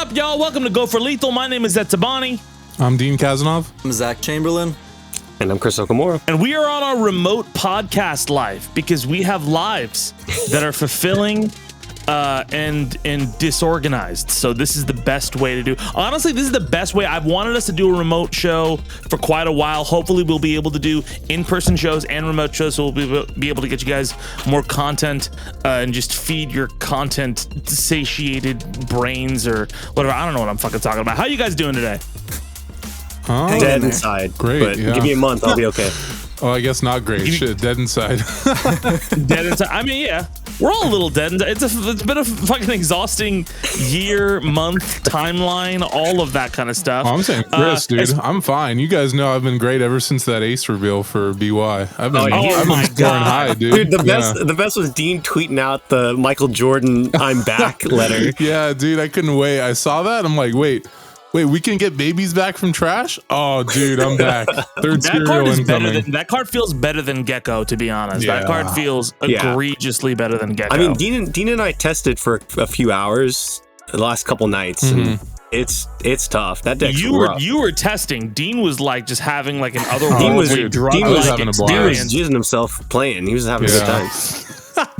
up, y'all? Welcome to Go for Lethal. My name is Etsabani. I'm Dean Kazanov. I'm Zach Chamberlain. And I'm Chris Okamura. And we are on our remote podcast live because we have lives that are fulfilling and disorganized. So this is the best way to do. Honestly, this is the best way. I've wanted us to do a remote show for quite a while. Hopefully we'll be able to do in-person shows and remote shows, so we'll be able to get you guys more content and just feed your content satiated brains or whatever. I don't know what I'm fucking talking about. How you guys doing today? Dead inside. Great. But give me a month, I'll be okay. Oh, I guess not great. Shit, dead inside. Dead inside. I mean, yeah, we're all a little dead inside. It's been a fucking exhausting year, month, timeline, all of that kind of stuff. Oh, I'm saying Chris, dude, I'm fine. You guys know I've been great ever since that ace reveal for BY. I've been scoring high, dude. The best was Dean tweeting out the Michael Jordan "I'm back" letter. Yeah, dude, I couldn't wait. I saw that. I'm like, wait, we can get babies back from trash? Oh, dude, I'm back. Third serial incoming. That card feels better than Gecko, to be honest. Yeah. That card feels egregiously better than Gecko. I mean, Dean and I tested for a few hours the last couple nights, and it's tough. That deck's rough. You were testing. Dean was like just having like an otherworldly drug-like experience. Dean was jizzing himself playing. He was having a good time.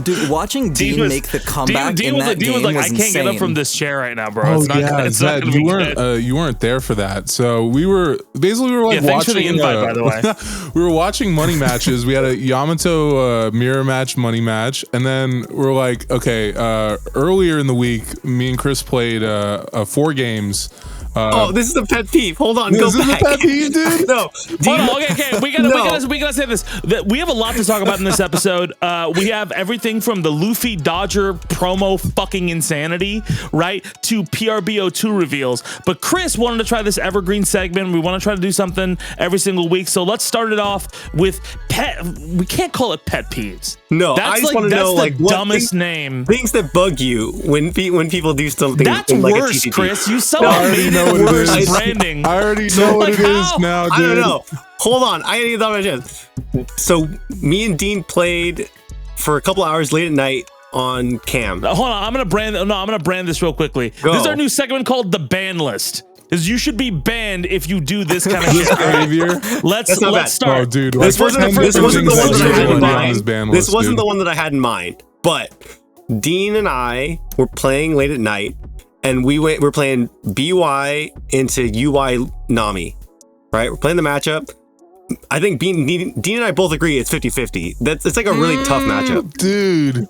Dude, watching Dean make the comeback in that game was like, I can't insane. get up from this chair right now, bro. It's not gonna you weren't there for that. So we were like thanks watching for the invite, by the way. We were watching money matches. We had a Yamato mirror match, money match, and then we're like, okay. Earlier in the week, me and Chris played 4 games. This is a pet peeve. Hold on, this go back. Is a pet peeve, dude? No. Hold on, okay. We gotta say this. We have a lot to talk about in this episode. We have everything from the Luffy Dodger promo fucking insanity, right, to PRB02 reveals. But Chris wanted to try this evergreen segment. We want to try to do something every single week. So let's start it off with we can't call it pet peeves. No, that's I just want to know the like dumbest name. Things that bug you when people do something. That's like worse, Chris. You so worse branding. I already know what it is now, dude. I don't know. Hold on, I gotta get that my chance. So me and Dean played for a couple hours late at night on cam. Hold on, I'm gonna brand this real quickly. Go. This is our new segment called the ban list. Because you should be banned if you do this kind of shit. Behavior. Let's start. Oh, dude, this wasn't the one that I had in mind. This wasn't the one that I had in mind. But Dean and I were playing late at night, and we're playing BY into UI Nami. Right? We're playing the matchup. I think Dean and I both agree it's 50-50. It's like a really tough matchup. Dude.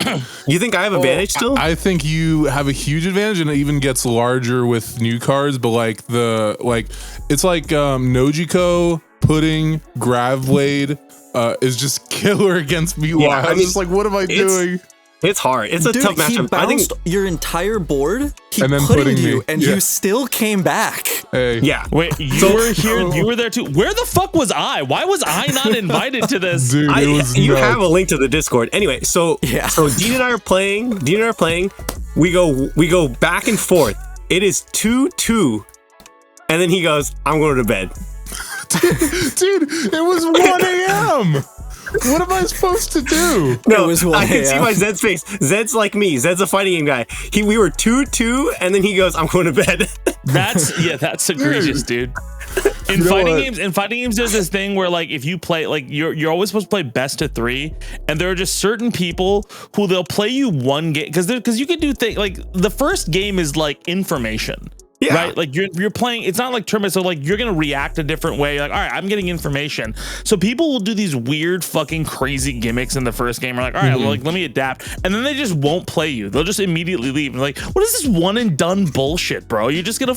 You think I have advantage still? I think you have a huge advantage, and it even gets larger with new cards, but it's like Nojiko, Pudding, Gravblade is just killer against BY. Yeah, I'm just like, what am I doing? It's hard. It's a tough matchup. He bounced your entire board. He and then putting you, and you still came back. Hey. Yeah. Wait, you were here. You were there too. Where the fuck was I? Why was I not invited to this? Dude, you have a link to the Discord. Anyway, so Dean and I are playing. We go back and forth. It is 2-2, and then he goes, "I'm going to bed." Dude, it was 1 a.m. What am I supposed to do? No, I can see my Zed's face. Zed's like me. Zed's a fighting game guy. We were 2-2, and then he goes, "I'm going to bed." That's egregious, dude. In fighting games, there's this thing where like if you play like you're always supposed to play best of 3, and there are just certain people who they'll play you one game because you can do things like the first game is like information. Yeah. Right, like you're playing. It's not like tournament, so like you're gonna react a different way. Like, all right, I'm getting information. So people will do these weird, fucking crazy gimmicks in the first game. We're like, all right, well, like let me adapt, and then they just won't play you. They'll just immediately leave. And like, what is this one and done bullshit, bro? You're just gonna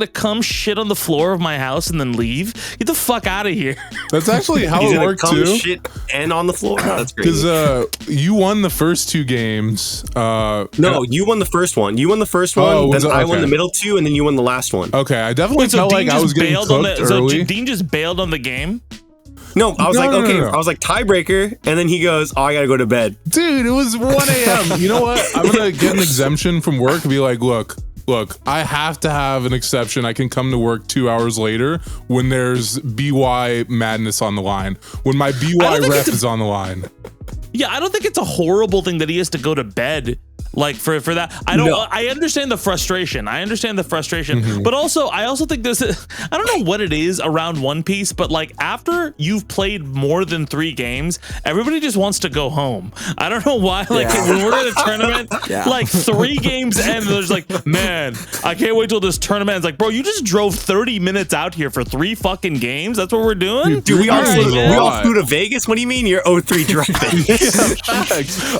come shit on the floor of my house and then leave? Get the fuck out of here. That's actually how it worked too. Shit and on the floor. That's great. Because you won the first 2 games. No, you won the first one. You won the first one. Then I won the middle 2, and then you won the last one. Okay, I definitely felt like I was getting cooked early. So Dean just bailed on the game? No, I was I was like tiebreaker, and then he goes, "Oh, I gotta go to bed." Dude, it was 1 a.m. You know what? I'm gonna get an exemption from work and be like, look, I have to have an exception. I can come to work 2 hours later when there's BY madness on the line. When my BY ref is on the line. Yeah, I don't think it's a horrible thing that he has to go to bed Like for that, I understand the frustration. But also I also think there's I don't know what it is around One Piece, but like after you've played more than 3 games, everybody just wants to go home. I don't know why. Like when we're in a tournament, like 3 games end, there's like, man, I can't wait till this tournament ends. Like, bro, you just drove 30 minutes out here for 3 fucking games. That's what we're doing. Dude, we all flew to Vegas. What do you mean you're 03 driving?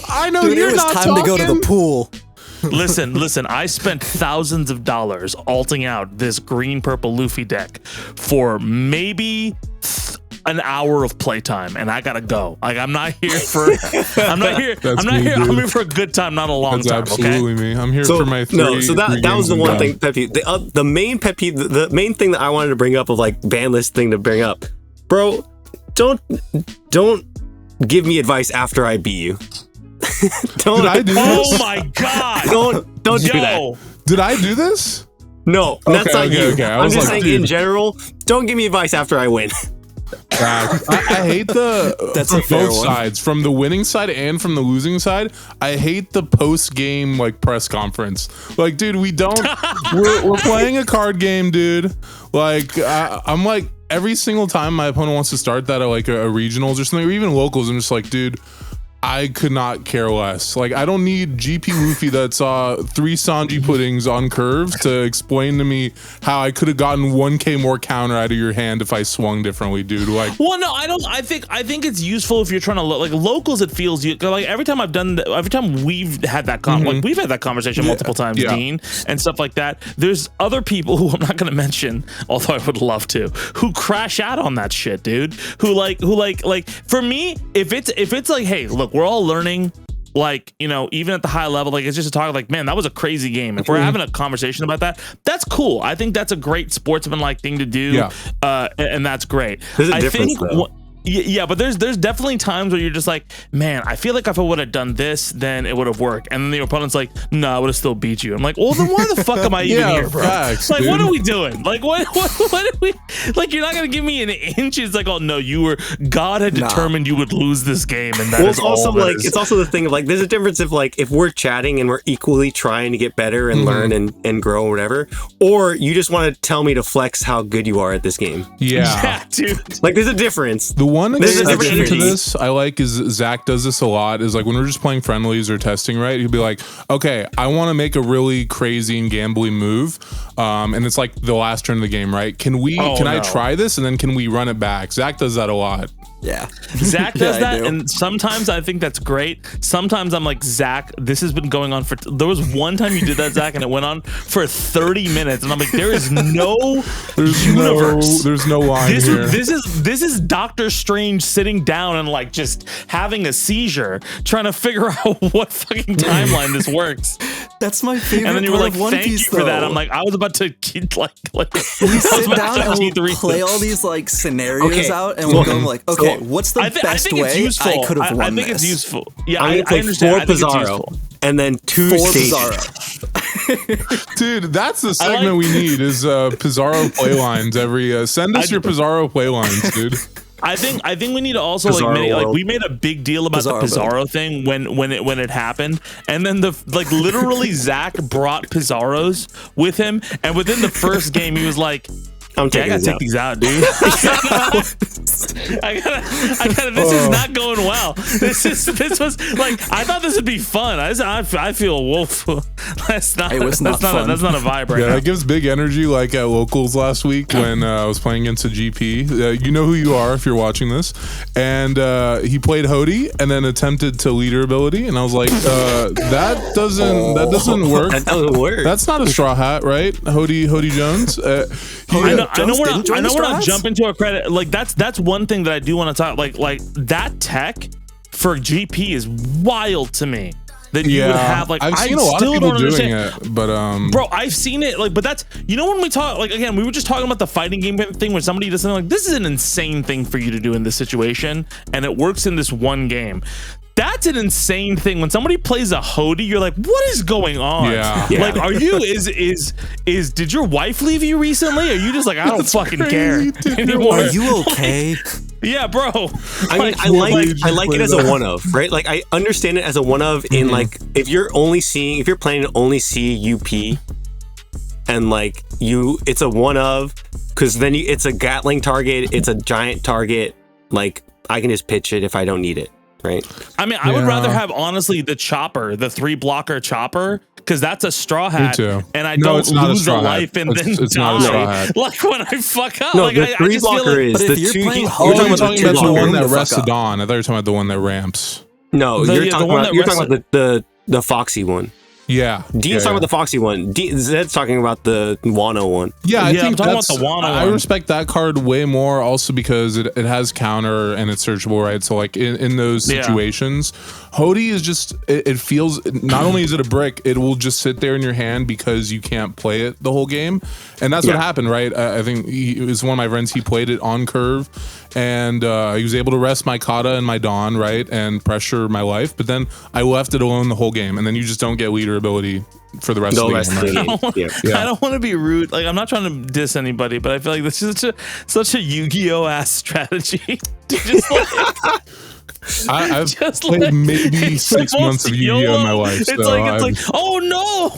I know. Dude, you're it was not time talking. to go to the pool. Listen, I spent thousands of dollars alting out this green purple Luffy deck for maybe an hour of playtime, and I gotta go. Like, I'm not here for I'm here for a good time, not a long time. Absolutely me. I'm here for my 3. No, so that was the one thing pet peeve. The main pet peeve, the main thing that I wanted to bring up of like ban list thing to bring up, bro. Don't give me advice after I beat you. Did I do this? Oh my god! Don't do that. Did I do this? No, that's not you. Okay. I'm just saying in general. Don't give me advice after I win. I hate that's from a fair both one. sides, from the winning side and from the losing side. I hate the post game like press conference. Like, dude, we're playing a card game, dude. Like, I'm like every single time my opponent wants to start that at like a regionals or something, or even locals, I'm just like, dude, I could not care less. Like, I don't need GP Luffy that saw 3 Sanji puddings on curve to explain to me how I could have gotten 1k more counter out of your hand if I swung differently, dude. Like, well, no, I don't. I think it's useful if you're trying to like locals. It feels you like every time we've had that like we've had that conversation multiple times, Dean, and stuff like that. There's other people who I'm not going to mention, although I would love to, who crash out on that shit, dude. Who like for me, if it's like, hey, look, we're all learning, like, you know, even at the high level, like, it's just a talk like, man, that was a crazy game. If we're having a conversation about that, that's cool. I think that's a great sportsman-like thing to do. And that's great. There's a difference, though. Yeah, but there's definitely times where you're just like, man, I feel like if I would have done this, then it would have worked. And then the opponent's like, no, I would have still beat you. I'm like, well, then why the fuck am I even here, bro? Facts, like, dude. what are we doing? Like, what are we? Like, you're not gonna give me an inch. It's like, oh no, God had determined you would lose this game, and that is also all that like is. it's also the thing of like, there's a difference if like if we're chatting and we're equally trying to get better and learn and grow or whatever, or you just want to tell me to flex how good you are at this game. Yeah, dude. Like, there's a difference. The one There's a difference exception to this I like is Zach does this a lot, is like when we're just playing friendlies or testing, right? He'll be like, okay, I want to make a really crazy and gambly move, and it's like the last turn of the game, right? Can I try this, and then can we run it back? Zach does that a lot. Yeah. Zach does that, and sometimes I think that's great. Sometimes I'm like, Zach, this has been going on for there was one time you did that, Zach, and it went on for 30 minutes, and I'm like, there is no universe. There's no line here. This is Doctor Strange sitting down and like just having a seizure, trying to figure out what fucking timeline this works. That's my favorite. And then you were like, One thank Piece, you for that. I'm like, I was about to like we sit down and we'll play all these like scenarios out, and we'll go like, okay, what's the best way I could have won this? I think it's useful. Yeah, I understand. 4 Pizarro and then 2 Stage. Dude, that's the segment we need is Pizarro playlines every send us your Pizarro playlines, dude. I think we need to also we made a big deal about the Pizarro thing when it happened, and then literally Zach brought Pizarros with him, and within the first game he was like, I gotta take these out, dude. I gotta. This is not going well. This was like, I thought this would be fun. I feel wolf. That's not a vibe right now. That gives big energy. Like at locals last week when I was playing against a GP. You know who you are if you're watching this. And he played Hody and then attempted to leader ability, and I was like, that doesn't work. That doesn't work. That's not a straw hat, right? Hody Jones. I know we're not jumping to a credit. Like that's one thing that I do want to talk. Like that tech for GP is wild to me. That you would have like, I've seen a lot of people doing it, but bro, I've seen it like, but that's, you know, when we talk, like, again, we were just talking about the fighting game thing when somebody does something like, this is an insane thing for you to do in this situation, and it works in this one game. That's an insane thing. When somebody plays a Hody, you're like, what is going on? Yeah. Like, are you, did your wife leave you recently? Are you just like, I don't fucking care anymore? Are you okay? Yeah, bro. I mean, I like it as a one of, right? Like I understand it as a one of in like if you're planning to only see UP and like it's a one of because then it's a Gatling target, it's a giant target. Like I can just pitch it if I don't need it, right? I mean, I would rather have honestly the chopper, the 3-blocker chopper. Because that's a straw hat, and I don't lose a life and then die. Like when I fuck up. No, like, the 3-blocker is the two. You're talking about the one that rests the dawn. I thought you were talking about the one that ramps. No, you're talking about the Foxy one. Yeah, Dean's talking about the Foxy one. Zed's talking about the Wano one. Yeah, I think I'm talking about the Wano one. I respect that card way more, also because it has counter and it's searchable, right? So like in those situations, Hody is just it feels not only is it a brick, it will just sit there in your hand because you can't play it the whole game, and that's what happened, right? I think it was one of my friends. He played it on curve, and he was able to rest my Kata and my Dawn, right, and pressure my life. But then I left it alone the whole game, and then you just don't get leader ability for the rest of the game. I don't want to be rude. Like I'm not trying to diss anybody, but I feel like this is such a Yu-Gi-Oh ass strategy. Just like, I've played maybe 6 months of Yu-Gi-Oh in my life. It's like, oh no,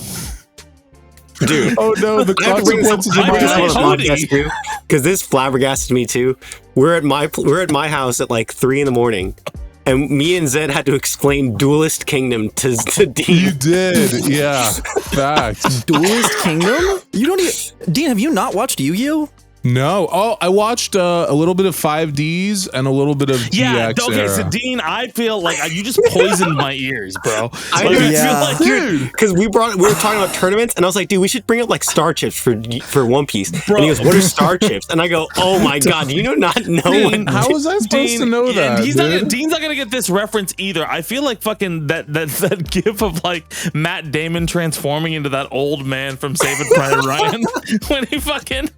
dude. Oh no, the consequences of my podcast too, because this flabbergasted me too. We're at my house at like 3 a.m. and me and Zed had to explain Duelist Kingdom to Dean. You did, yeah. Facts. Duelist Kingdom? You don't even... Dean, have you not watched Yu-Gi-Oh? No. Oh, I watched a little bit of 5Ds and a little bit of GX okay, era. so Dean, I feel like you just poisoned my ears, bro. I feel like, dude, because we were talking about tournaments, and I was like, dude, we should bring up like star chips for One Piece. Bro. And he goes, what are star chips? And I go, oh my god, do you not know? Dean, how was I supposed to know that? Dean's not gonna get this reference either. I feel like fucking that gif of like Matt Damon transforming into that old man from Saving Private Ryan when he fucking.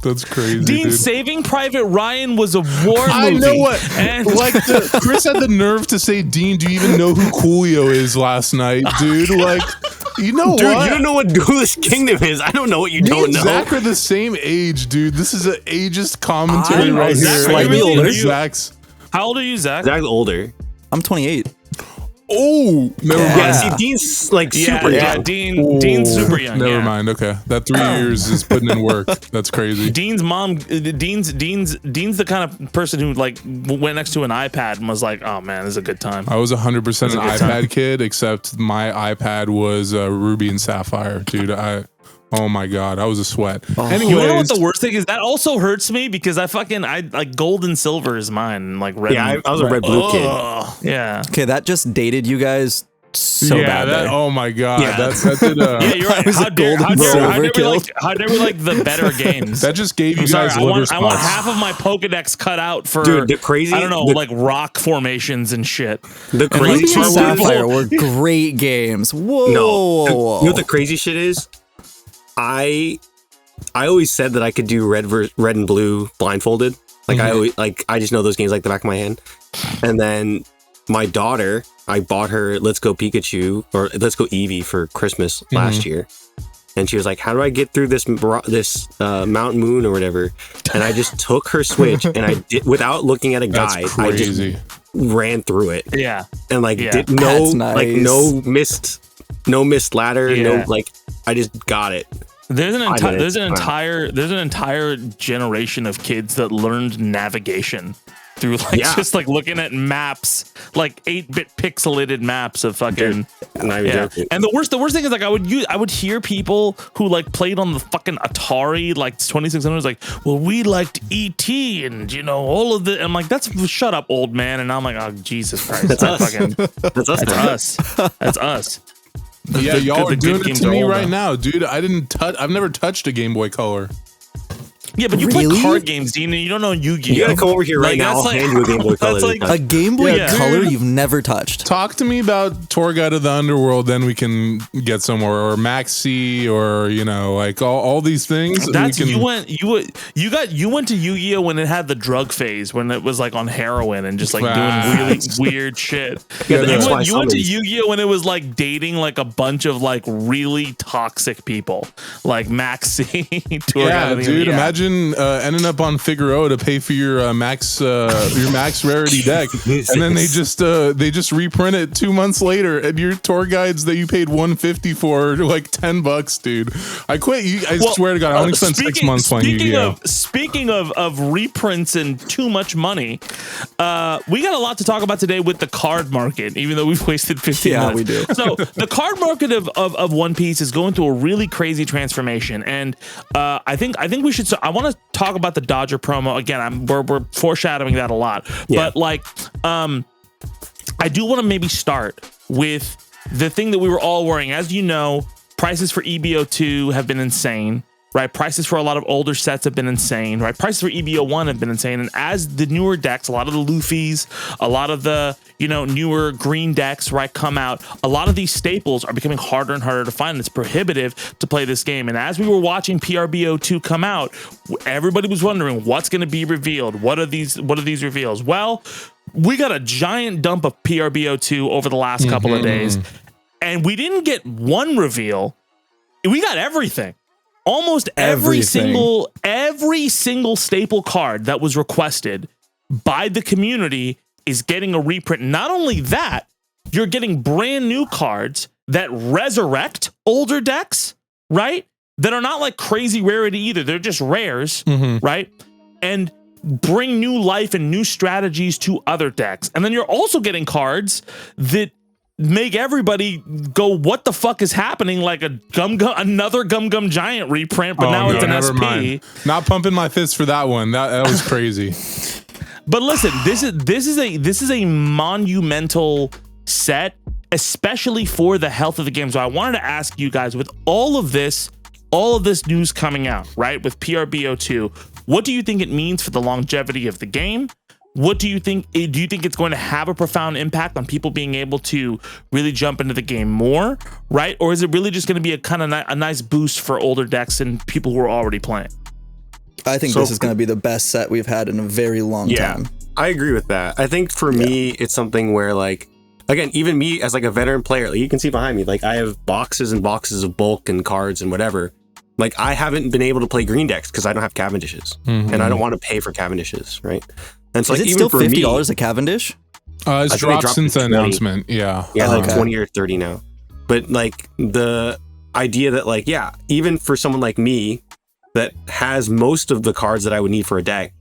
That's crazy. Dean, dude. Saving Private Ryan was a war movie. I know what. And like Chris had the nerve to say, Dean, do you even know who Coolio is last night, dude? Like, you know dude, what? You don't know what Duelist Kingdom is. I don't know what you don't know. Zach are the same age, dude. This is an ageist commentary right here. Slightly older. Zach's. How old are you, Zach? Zach's older. I'm 28. Oh, never mind. Yeah, see, Dean's like super young. Dean's super young. Never mind. Okay, that 3 years is putting in work. That's crazy. Dean's mom. Dean's the kind of person who like went next to an iPad and was like, "Oh man, this is a good time." I was 100% an iPad kid, except my iPad was Ruby and Sapphire, dude. Oh my god, I was a sweat. Anyways, you know what the worst thing is? That also hurts me because I like gold and silver is mine. Like red. Yeah, I was a red blue kid. Yeah. Okay, that just dated you guys so bad. Oh my god, yeah. that did. Yeah, you're right. How dare we like the better games? That just gave you guys liver spots. I want half of my Pokedex cut out for the crazy. I don't know, like rock formations and shit. The crazy and Sapphire were great games. Whoa. No, you know what the crazy shit is? I always said that I could do red and blue blindfolded. Like I just know those games like the back of my hand. And then my daughter, I bought her Let's Go Pikachu or Let's Go Eevee for Christmas last year. And she was like, how do I get through this Mount Moon or whatever? And I just took her Switch and I did, without looking at a guide, I just ran through it. Yeah. And like did no missed ladder, no like I just got it. There's an entire generation of kids that learned navigation through just like looking at maps, like 8-bit pixelated maps of fucking. And the worst thing is like I would hear people who like played on the fucking Atari like 2600 was like, well, we liked E.T. and you know all of the. I'm like, shut up, old man. And I'm like, oh Jesus Christ, that's us. That's us. Yeah, y'all are doing it to me right now, dude. I've never touched a Game Boy Color. Yeah, but you play card games, Dean, and you don't know Yu-Gi-Oh. You gotta come over here right now. I'll hand you a Game Boy Color. That's like a Game Boy Color you've never touched. Talk to me about Tour Guide of the Underworld, then we can get somewhere, or Maxi, or you know, like all these things. You went to Yu-Gi-Oh when it had the drug phase, when it was like on heroin and just like doing really weird shit. You went to Yu-Gi-Oh when it was like dating like a bunch of like really toxic people, like Maxi. Dude, imagine imagine ending up on Figueroa to pay for your max rarity deck, and then they just reprint it 2 months later, and your tour guides that you paid $150 for are like $10, dude. I quit. I swear to God, I only spent 6 months playing Yu-Gi-Oh. Speaking of reprints and too much money, we got a lot to talk about today with the card market, even though we've wasted 15 minutes. We do. So the card market of One Piece is going through a really crazy transformation, and I think we should. I want to talk about the Dodger promo again. We're foreshadowing that a lot, but like, I do want to maybe start with the thing that we were all worrying. As you know, prices for EBO2 have been insane. Right, prices for a lot of older sets have been insane. Right, prices for EBO1 have been insane, and as the newer decks, a lot of the Luffys, a lot of the newer green decks, right, come out, a lot of these staples are becoming harder and harder to find. And it's prohibitive to play this game. And as we were watching PRB02 come out, everybody was wondering what's going to be revealed. What are these reveals? Well, we got a giant dump of PRB02 over the last couple of days, and we didn't get one reveal. We got everything. Almost every single staple card that was requested by the community is getting a reprint. Not only that, you're getting brand new cards that resurrect older decks, right? That are not like crazy rarity either. They're just rares, right? And bring new life and new strategies to other decks. And then you're also getting cards that make everybody go, what the fuck is happening? Like another Gum Gum Giant reprint, but now it's an SP. Mind. Not pumping my fist for that one. That was crazy. But listen, this is a monumental set, especially for the health of the game. So I wanted to ask you guys, with all of this news coming out, right, with PRB02, what do you think it means for the longevity of the game? What do you think? Do you think it's going to have a profound impact on people being able to really jump into the game more, right? Or is it really just going to be a kind of a nice boost for older decks and people who are already playing? I think this is going to be the best set we've had in a very long time. I agree with that. I think for me, it's something where, like, again, even me as like a veteran player, like you can see behind me, like I have boxes and boxes of bulk and cards and whatever. Like I haven't been able to play green decks because I don't have Cavendishes, and I don't want to pay for Cavendishes, right? And so, is like, it even still $50 a Cavendish? It's dropped since the announcement. Yeah, like 20 or 30 now. But like the idea that, like, even for someone like me that has most of the cards that I would need for a deck,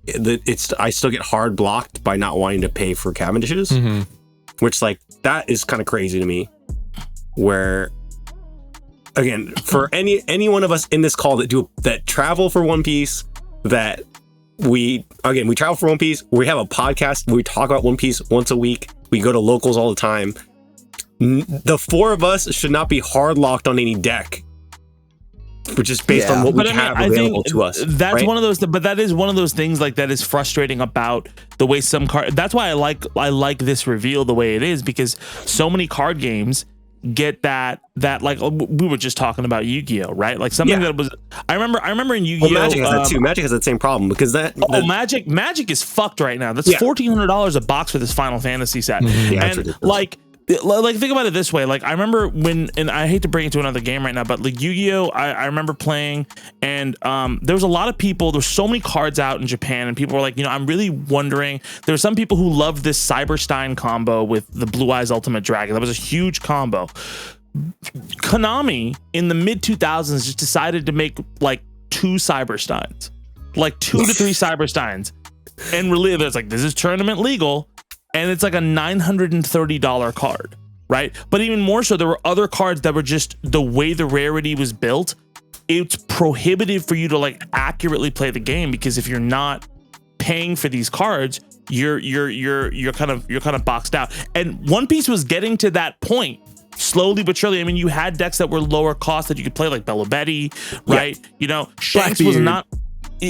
I still get hard blocked by not wanting to pay for Cavendishes, which, like, that is kind of crazy to me. Where, again, for any one of us in this call that travel for One Piece, that we travel for One Piece, we have a podcast where we talk about One Piece once a week, we go to locals all the time, the four of us should not be hard locked on any deck, which is based on what we have available to us. That's right? one of those, but that is one of those things, like, that is frustrating about the way some card. That's why I like this reveal the way it is, because so many card games get that like we were just talking about Yu-Gi-Oh, right? Like something that was, I remember in Yu-Gi-Oh, Magic has that too. Magic has that same problem because Magic is fucked right now. That's $1,400 a box for this Final Fantasy set. And like think about it this way. Like I remember and I hate to bring it to another game right now, but like Yu-Gi-Oh, I remember playing, and there was a lot of people, there's so many cards out in Japan, and people were like, I'm really wondering, there were some people who loved this Cyberstein combo with the Blue Eyes Ultimate Dragon. That was a huge combo. Konami in the mid 2000s just decided to make like 2 Cybersteins, like 2 to 3 Cybersteins, and really there's like, this is tournament legal. And it's like a $930 card, right? But even more so, there were other cards that were just the way the rarity was built. It's prohibitive for you to like accurately play the game, because if you're not paying for these cards, you're kind of boxed out. And One Piece was getting to that point slowly but surely. I mean, you had decks that were lower cost that you could play, like Bella Betty, right? Shanks was not.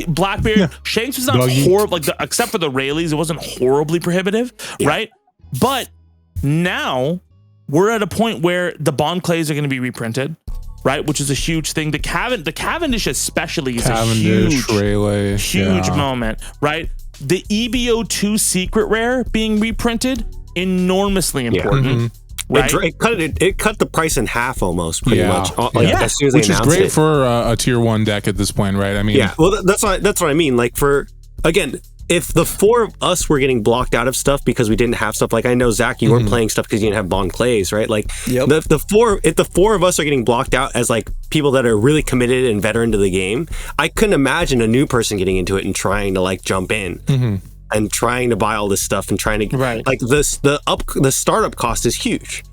Blackbeard, Shanks was not horrible, like except for the Rayleighs, it wasn't horribly prohibitive, right? But now we're at a point where the Bond Clays are going to be reprinted, right? Which is a huge thing. The Cavendish especially is a huge Rayleigh, moment, right? The EBO2 secret rare being reprinted, enormously important. right? It cut the price in half almost, pretty much. As soon as which they is announced great it. for a tier 1 deck at this point, right? I mean, well, that's what I mean. Like again, if the 4 of us were getting blocked out of stuff because we didn't have stuff, like I know Zach, you weren't playing stuff because you didn't have Bon Clays, right? Like if the 4 of us are getting blocked out as like people that are really committed and veteran to the game, I couldn't imagine a new person getting into it and trying to like jump in. And trying to buy all this stuff and trying to like the startup cost is huge.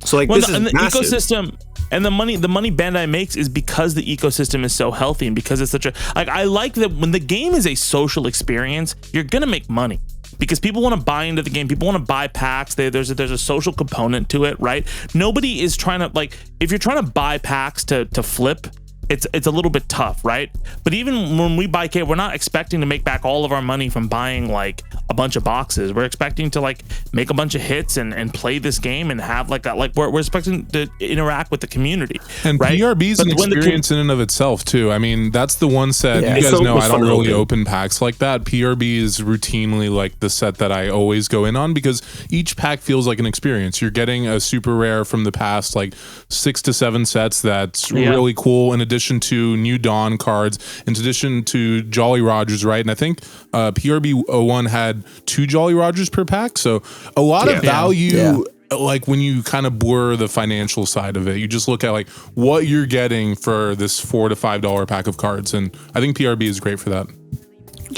So like this is the massive. ecosystem and the money Bandai makes is because the ecosystem is so healthy and because it's such a I like that when the game is a social experience, you're gonna make money because people want to buy into the game. People want to buy packs. There's a social component to it, right? Nobody is trying to like if you're trying to buy packs to flip. It's a little bit tough, right? But even when we buy kit, we're not expecting to make back all of our money from buying like a bunch of boxes. We're expecting to like make a bunch of hits and play this game and have we're expecting to interact with the community. And right? PRB is an experience in and of itself too. I mean, that's the one set you guys know I don't really open packs like that. PRB is routinely like the set that I always go in on because each pack feels like an experience. You're getting a super rare from the past like 6 to 7 sets that's really cool. In addition to New Dawn cards, in addition to Jolly Rogers, right? And I think PRB01 had 2 Jolly Rogers per pack, so a lot of value. Like when you kind of blur the financial side of it, you just look at like what you're getting for this $4 to $5 pack of cards, and I think PRB is great for that.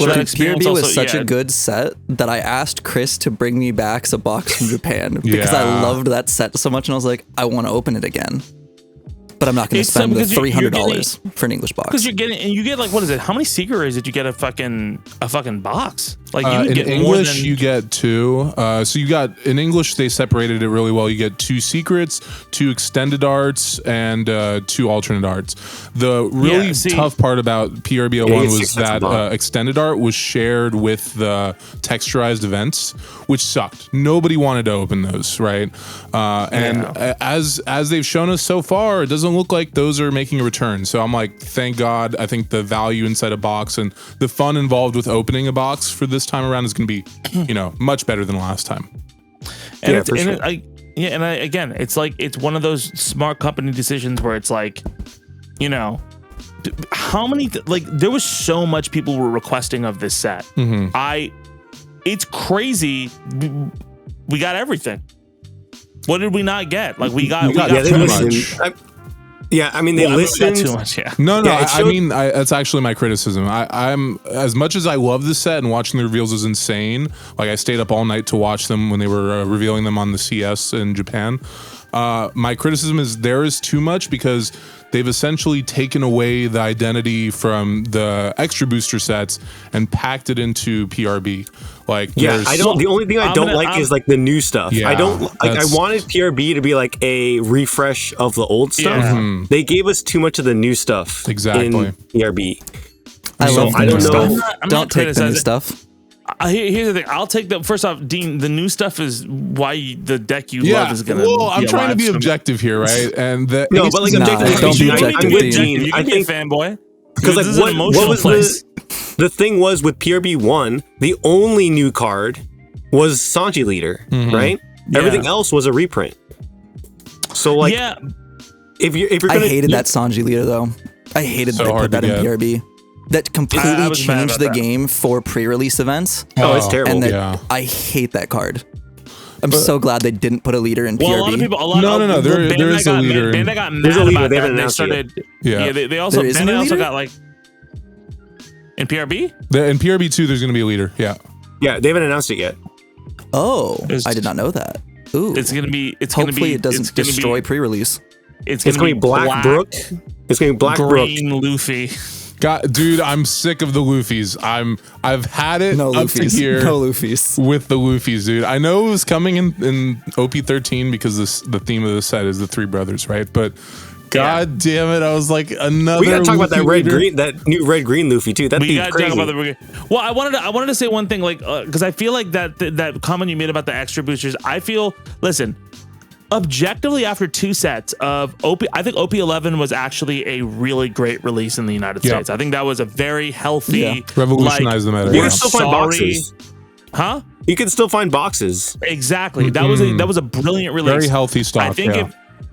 Well, PRB was such a good set that I asked Chris to bring me back a box from Japan because I loved that set so much, and I was like, I want to open it again. But I'm not going to spend the $300 for an English box. Because you get like, what is it? How many secret rays did you get a fucking box? Like you in get English, more than you get 2. So you got in English they separated it really well. You get 2 secrets, 2 extended arts, and 2 alternate arts. The really tough part about PRB01 was that extended art was shared with the texturized events, which sucked. Nobody wanted to open those, right? As they've shown us so far, it doesn't look like those are making a return. So I'm like, thank God. I think the value inside a box and the fun involved with opening a box for this time around is going to be, much better than last time. And again, it's like it's one of those smart company decisions where it's like, how many there was so much people were requesting of this set. It's crazy. We got everything. What did we not get? Like we got too much. I mean, they listened too much. No, I mean, that's actually my criticism. I'm as much as I love this set and watching the reveals is insane. Like I stayed up all night to watch them when they were revealing them on the CS in Japan. My criticism is there is too much because they've essentially taken away the identity from the extra booster sets and packed it into PRB. Like, the only thing I don't like is like the new stuff. I don't like. I wanted PRB to be like a refresh of the old stuff. They gave us too much of the new stuff. Exactly. In PRB. I love the new stuff. I'm don't take the new stuff. Here's the thing. I'll take the first off, Dean. The new stuff is why the deck you love is gonna. Well, I'm trying to be objective here, right? And don't be objective. Dean. You can be a fanboy because like what was the thing was with PRB1, the only new card was Sanji Leader, right? Everything else was a reprint. So like, if you're gonna, I hated that Sanji Leader though. I hated that they put that in PRB. That completely changed the game for pre-release events. Oh, it's terrible. And I hate that card. I'm so glad they didn't put a leader in PRB. Well, a lot of people. No. There is a leader. Bandai got mad about that. They started. They also. Bandai also got like. In PRB? In PRB2, there's going to be a leader. Yeah, they haven't announced it yet. Oh, I did not know that. Ooh, it's going to be. Hopefully, it doesn't destroy pre-release. It's going to be Black Brook. It's going to be Black Green Luffy. God, dude, I'm sick of the Luffys. I've had it up to here with the Luffys, dude. I know it was coming in OP13 because the theme of the set is the 3 brothers, right? But God damn it, I was like another. We gotta talk about that Luffy that new red green Luffy too. That'd be crazy. Talk about well, I wanted to say one thing, like because I feel like that comment you made about the extra boosters. I feel objectively, after 2 sets of OP, I think OP11 was actually a really great release in the United States. I think that was a very healthy, revolutionized the meta. You can still find boxes. Huh? You can still find boxes. Exactly. That was a brilliant release. Very healthy stock.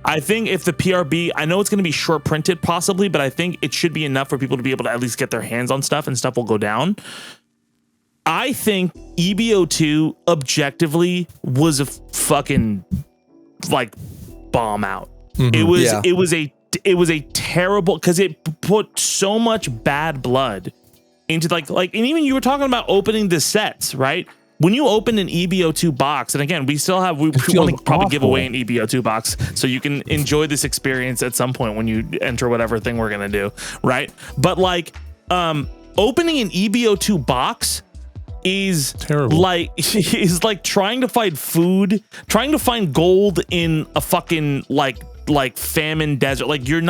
I think if the PRB, I know it's going to be short printed possibly, but I think it should be enough for people to be able to at least get their hands on stuff, and stuff will go down. I think EB02 objectively was a fucking like bomb out. It was a terrible, because it put so much bad blood into like and even you were talking about opening the sets, right? When you open an EB02 box, and again, we want to probably give away an EB02 box so you can enjoy this experience at some point when you enter whatever thing we're gonna do, right? But like opening an EB02 box is terrible. Is like trying to find food, trying to find gold in a fucking like famine desert. Like you're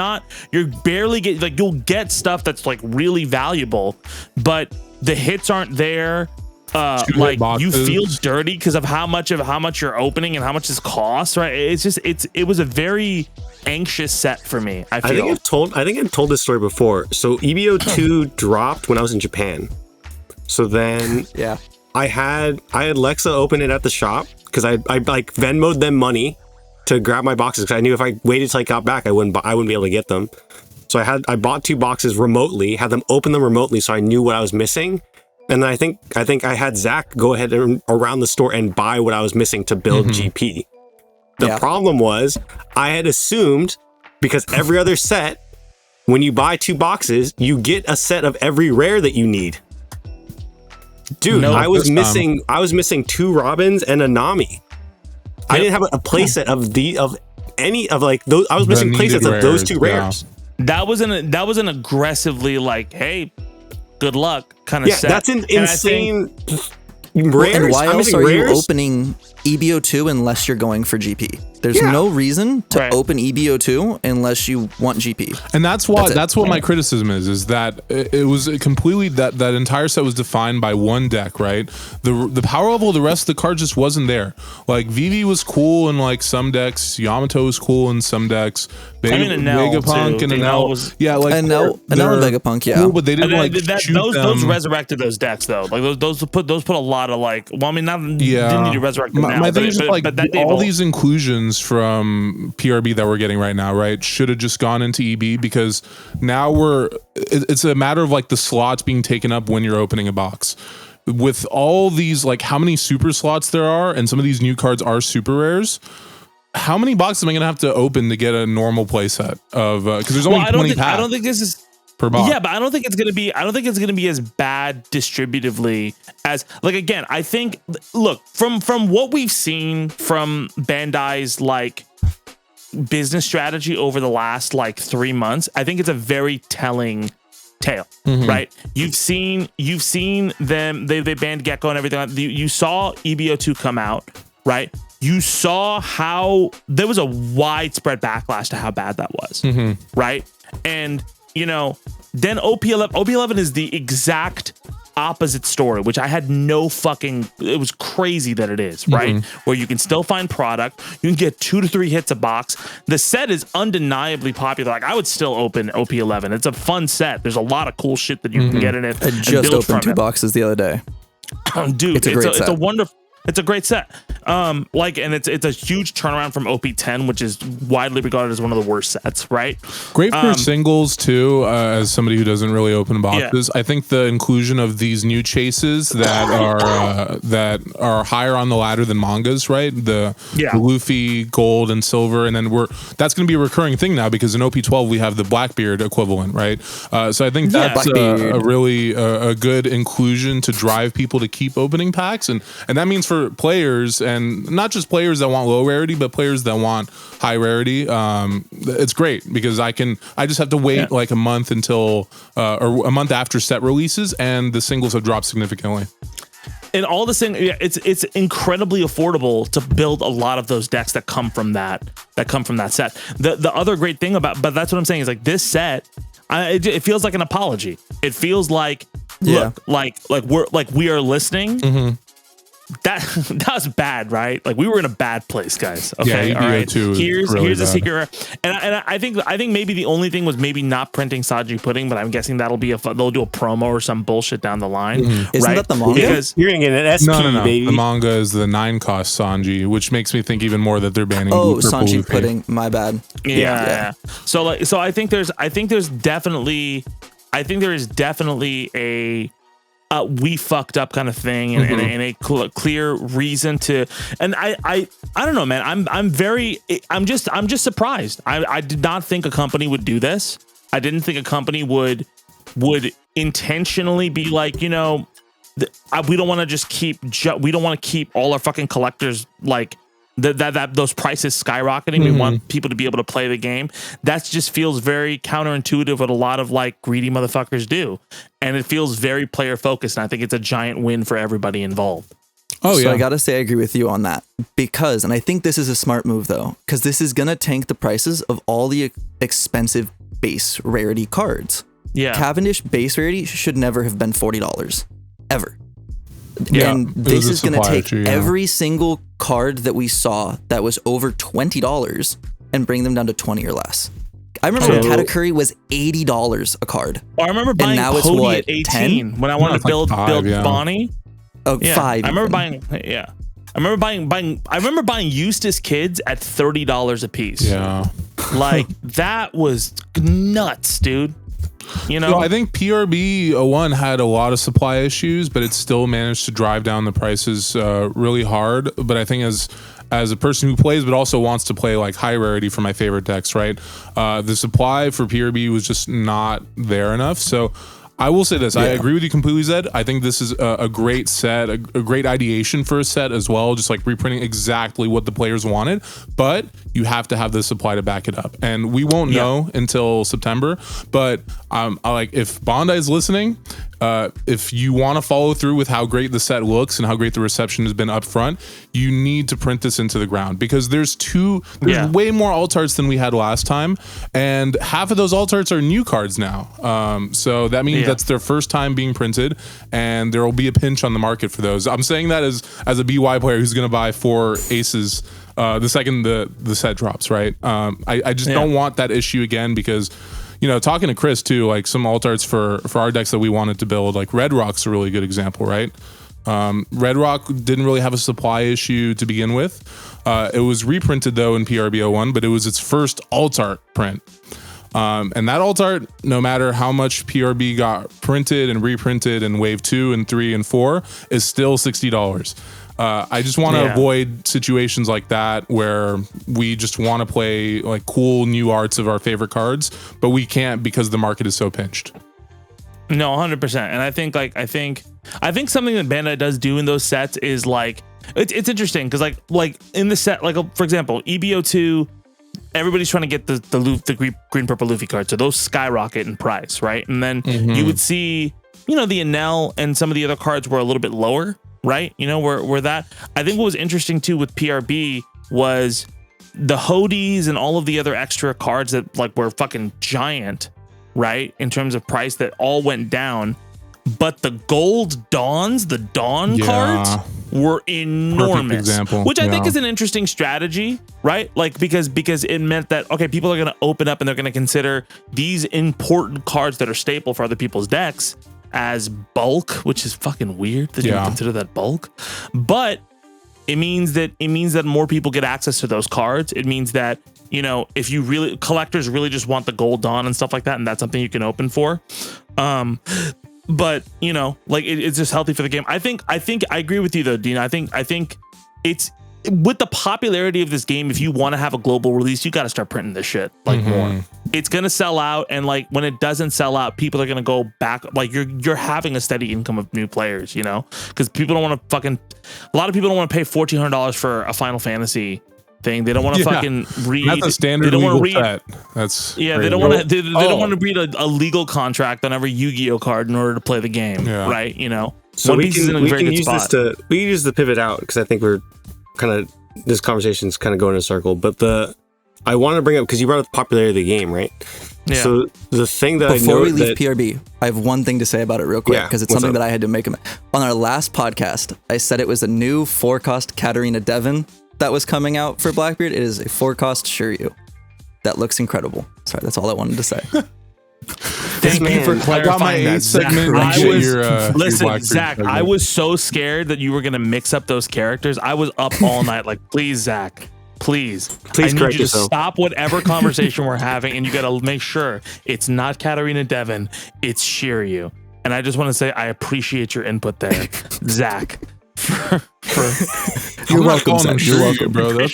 barely get, like you'll get stuff that's like really valuable, but the hits aren't there. Like you feel dirty because of how much you're opening and how much this costs, right? It's just it was a very anxious set for me. I think I've told this story before. So EB02 dropped when I was in Japan. So then I had Lexa open it at the shop because I like Venmo'd them money to grab my boxes because I knew if I waited till I got back I wouldn't be able to get them. So I bought 2 boxes remotely, had them open them remotely so I knew what I was missing. And then I think I had Zach go ahead and around the store and buy what I was missing to build GP. The problem was I had assumed because every other set, when you buy 2 boxes, you get a set of every rare that you need. Dude, I was missing 2 Robins and a Nami. I didn't have a playset of any of like those. I was missing playsets of those 2 rares. That was an aggressively like, hey, good luck kind of set. That's an insane rares. And why else are you opening EB02 unless you're going for GP? There's no reason to open EB02 unless you want GP. And that's what my criticism is that it was completely that entire set was defined by one deck, right? The power level of the rest of the cards just wasn't there. Like Vivi was cool in like some decks, Yamato was cool in some decks. Vegapunk and Enel was Enel and Vegapunk, cool, but they didn't those resurrected those decks though. Like those put a lot of like. Well, I mean, didn't need to resurrect them now. My thing is like all these inclusions from PRB that we're getting right now, right, should have just gone into EB because now it's a matter of like the slots being taken up when you're opening a box. With all these, like how many super slots there are, and some of these new cards are super rares. How many boxes am I gonna have to open to get a normal playset of? Because there's only 20 packs. I don't think this is per box. Yeah, but I don't think it's gonna be as bad distributively as like again. I think look from what we've seen from Bandai's like business strategy over the last like 3 months, I think it's a very telling tale, right? You've seen them. They banned Gecko and everything. You saw EB02 come out, right? You saw how there was a widespread backlash to how bad that was, right? And you know, then OP11 is the exact opposite story, which I had no fucking, it was crazy that it is, right? Where you can still find product, you can get 2 to 3 hits a box. The set is undeniably popular. Like I would still open OP11. It's a fun set. There's a lot of cool shit that you can get in it. I just opened 2 boxes the other day. Dude, it's a wonderful. It's a great set. And it's a huge turnaround from OP10, which is widely regarded as one of the worst sets, right? Great for singles too, as somebody who doesn't really open boxes. I think the inclusion of these new chases that are higher on the ladder than mangas, right? The Luffy, gold, and silver, and then that's going to be a recurring thing now because in OP12 we have the Blackbeard equivalent, right? So I think that's a really good inclusion to drive people to keep opening packs, and that means for players, and not just players that want low rarity, but players that want high rarity, it's great because I just have to wait like a month until or a month after set releases, and the singles have dropped significantly. And all the thing, it's incredibly affordable to build a lot of those decks that come from that set. The other great thing but that's what I'm saying is like this set, it feels like an apology. It feels like look, like we are listening. that was bad, right? Like we were in a bad place, guys. Okay, yeah, all right. EPO2 Here's really the bad. secret, and I think maybe the only thing was maybe not printing Saji Pudding, but I'm guessing that'll be they'll do a promo or some bullshit down the line. Isn't right? that the manga? Because you're gonna get an SP, no. baby. The manga is the 9-cost Sanji, which makes me think even more that they're banning. Sanji Luffy. Pudding. My bad. Yeah. So I think there is definitely a we fucked up kind of thing, and a clear reason to. And I don't know, man. I'm just surprised. I did not think a company would do this. I didn't think a company would intentionally be like, we don't want to just we don't want to keep all our fucking collectors like that those prices skyrocketing. We want people to be able to play the game. That just feels very counterintuitive what a lot of like greedy motherfuckers do, and it feels very player focused, and I think it's a giant win for everybody involved. So I gotta say I agree with you on that, because, and I think this is a smart move though, because this is gonna tank the prices of all the expensive base rarity cards. Cavendish base rarity should never have been $40 ever. And this is going to take every single card that we saw that was over $20 and bring them down to 20 or less. I remember when Katakuri was $80 a card. I remember buying Cody at 18 when I wanted to build Bonnie. Oh, 5. I remember buying. Yeah, I remember buying Eustace Kids at $30 a piece. Yeah, like that was nuts, dude. I think PRB01 had a lot of supply issues, but it still managed to drive down the prices really hard. But I think as a person who plays but also wants to play like high rarity for my favorite decks, right? The supply for PRB was just not there enough. So I will say this. I agree with you completely, Zed. I think this is a great set, a great ideation for a set as well, just like reprinting exactly what the players wanted. But you have to have the supply to back it up. And we won't know until September. But if Bondi is listening, if you want to follow through with how great the set looks and how great the reception has been up front, you need to print this into the ground, because there's way more alt arts than we had last time, and half of those alt arts are new cards now. So that means that's their first time being printed, and there will be a pinch on the market for those. I'm saying that as a BY player who's going to buy 4 aces the second the set drops, right? I just don't want that issue again, because talking to Chris too, like some alt arts for our decks that we wanted to build, like Red Rock's a really good example, right? Red Rock didn't really have a supply issue to begin with. It was reprinted though in PRB01, but it was its first alt art print. And that alt art, no matter how much PRB got printed and reprinted in wave 2 and 3 and 4, is still $60. I just want to avoid situations like that where we just want to play like cool new arts of our favorite cards, but we can't because the market is so pinched. No, 100%. And I think something that Bandai does do in those sets is like it's interesting, because like in the set, like for example, EBO2, everybody's trying to get the green purple Luffy card, so those skyrocket in price, right? And then you would see the Enel and some of the other cards were a little bit lower, right? Where that, I think what was interesting too with PRB was the Hodies and all of the other extra cards that like were fucking giant, right? In terms of price, that all went down. But the gold Dawns, the Dawn cards were enormous, example. Which I think is an interesting strategy, right? Like because it meant that, okay, people are going to open up and they're going to consider these important cards that are staple for other people's decks as bulk, which is fucking weird that you consider that bulk. But it means that more people get access to those cards. It means that, if collectors really just want the gold Dawn and stuff like that, and that's something you can open for. But it's just healthy for the game. I think I agree with you though, Dean. I think it's, with the popularity of this game, if you want to have a global release, you got to start printing this shit more. It's gonna sell out, and like when it doesn't sell out, people are gonna go back. Like you're having a steady income of new players, because people don't want to a lot of people don't want to pay $1,400 for a Final Fantasy thing. They don't want to fucking read. That's a standard. They don't want to read. Set. That's they don't want to. They don't want to read a legal contract on every Yu-Gi-Oh card in order to play the game, right? So we can use the pivot out, because I think we're kind of, this conversation's kind of going in a circle. But the I wanted to bring up because you brought up the popularity of the game, right? Yeah. So the thing that before we leave PRB, I have one thing to say about it real quick because it's something that I had to make. On our last podcast, I said it was a new 4-cost Katarina Devon that was coming out for Blackbeard. It is a 4-cost Shiryu that looks incredible. Sorry, that's all I wanted to say. Thank you for clarifying that, Zach. Listen, Zach, I was so scared that you were going to mix up those characters. I was up all night like, please, Zach. Please I need you to stop whatever conversation we're having, and you got to make sure it's not Katarina Devon, it's Shiryu. And I just want to say I appreciate your input there, Zach. You're welcome, Zach. You're welcome, bro.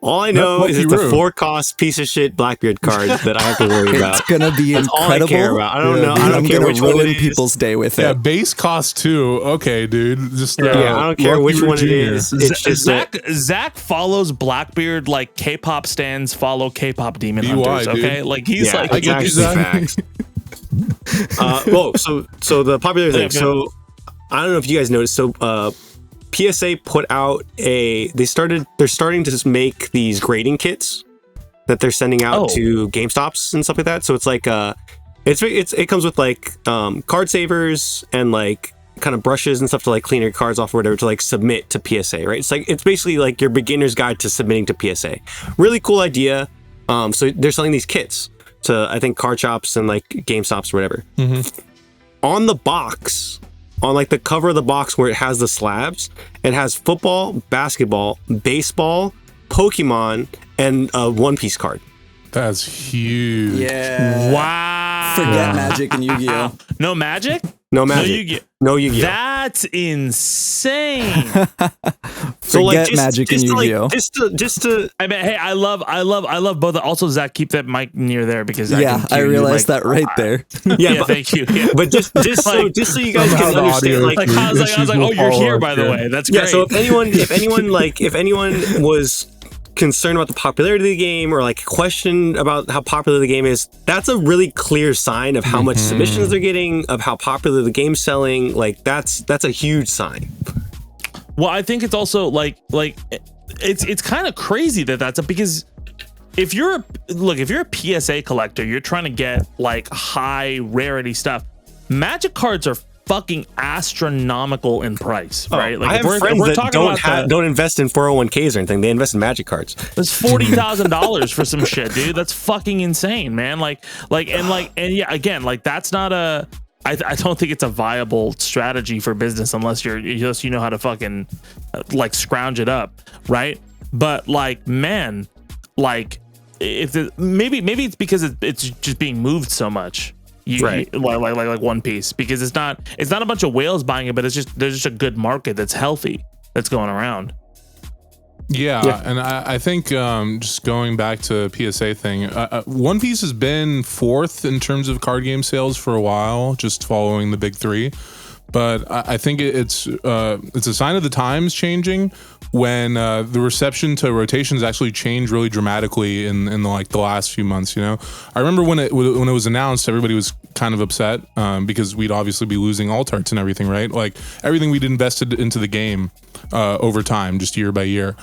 All I know is it's a 4-cost piece of shit Blackbeard card that I have to worry about. It's gonna be incredible. All I care about. I don't know. I don't care which one it is. People's day with it. Yeah, base cost 2. Okay, dude. Just I don't care which one it is. It's just Zach follows Blackbeard like K-pop stans follow K-pop demon hunters. Okay, dude. Like he's like. I get facts. So the popular thing. So I don't know if you guys noticed. So PSA put out they're starting to just make these grading kits that they're sending out to GameStops and stuff like that. So it's like it comes with like card savers and like kind of brushes and stuff to like clean your cards off or whatever to like submit to PSA, right? It's basically like your beginner's guide to submitting to PSA. Really cool idea. So they're selling these kits to I think card shops and like GameStops or whatever. Mm-hmm. On the box. On like the cover of the box where it has the slabs, it has football, basketball, baseball, Pokemon, and a One Piece card. That's huge. Yeah. Wow. Forget Magic and Yu-Gi-Oh. No Magic? No Magic. No Yu-Gi-Oh. That's insane. So like just, Magic and Yu-Gi-Oh. Just to I mean, hey, I love both. Also, Zach, keep that mic near there because I realized that right there. Yeah, thank you. Yeah. But just so you guys can understand, like I was like, oh, you're here, by the way. That's great. Yeah. So if anyone was concerned about the popularity of the game or like question about how popular the game is, that's a really clear sign of how much submissions they're getting, of how popular the game's selling. Like that's a huge sign. Well, I think it's also like it's kind of crazy that's because if you're a PSA collector, you're trying to get like high rarity stuff. Magic cards are fucking astronomical in price, right? Like I have friends that don't invest in 401ks or anything. They invest in Magic cards. That's $40,000 for some shit, dude. That's fucking insane, man. And yeah, again, like that's not a. I don't think it's a viable strategy for business unless you know how to fucking like scrounge it up, right? But like, man, like if maybe it's because it's just being moved so much. Right, like One Piece, because it's not a bunch of whales buying it, but there's just a good market that's healthy that's going around. Yeah. And I think just going back to PSA thing, One Piece has been 4th in terms of card game sales for a while, just following the big 3. But I think it's a sign of the times changing when the reception to rotations actually changed really dramatically in the last few months. You know, I remember when it was announced, everybody was kind of upset because we'd obviously be losing alt arts and everything, right? Like everything we'd invested into the game over time, just year by year.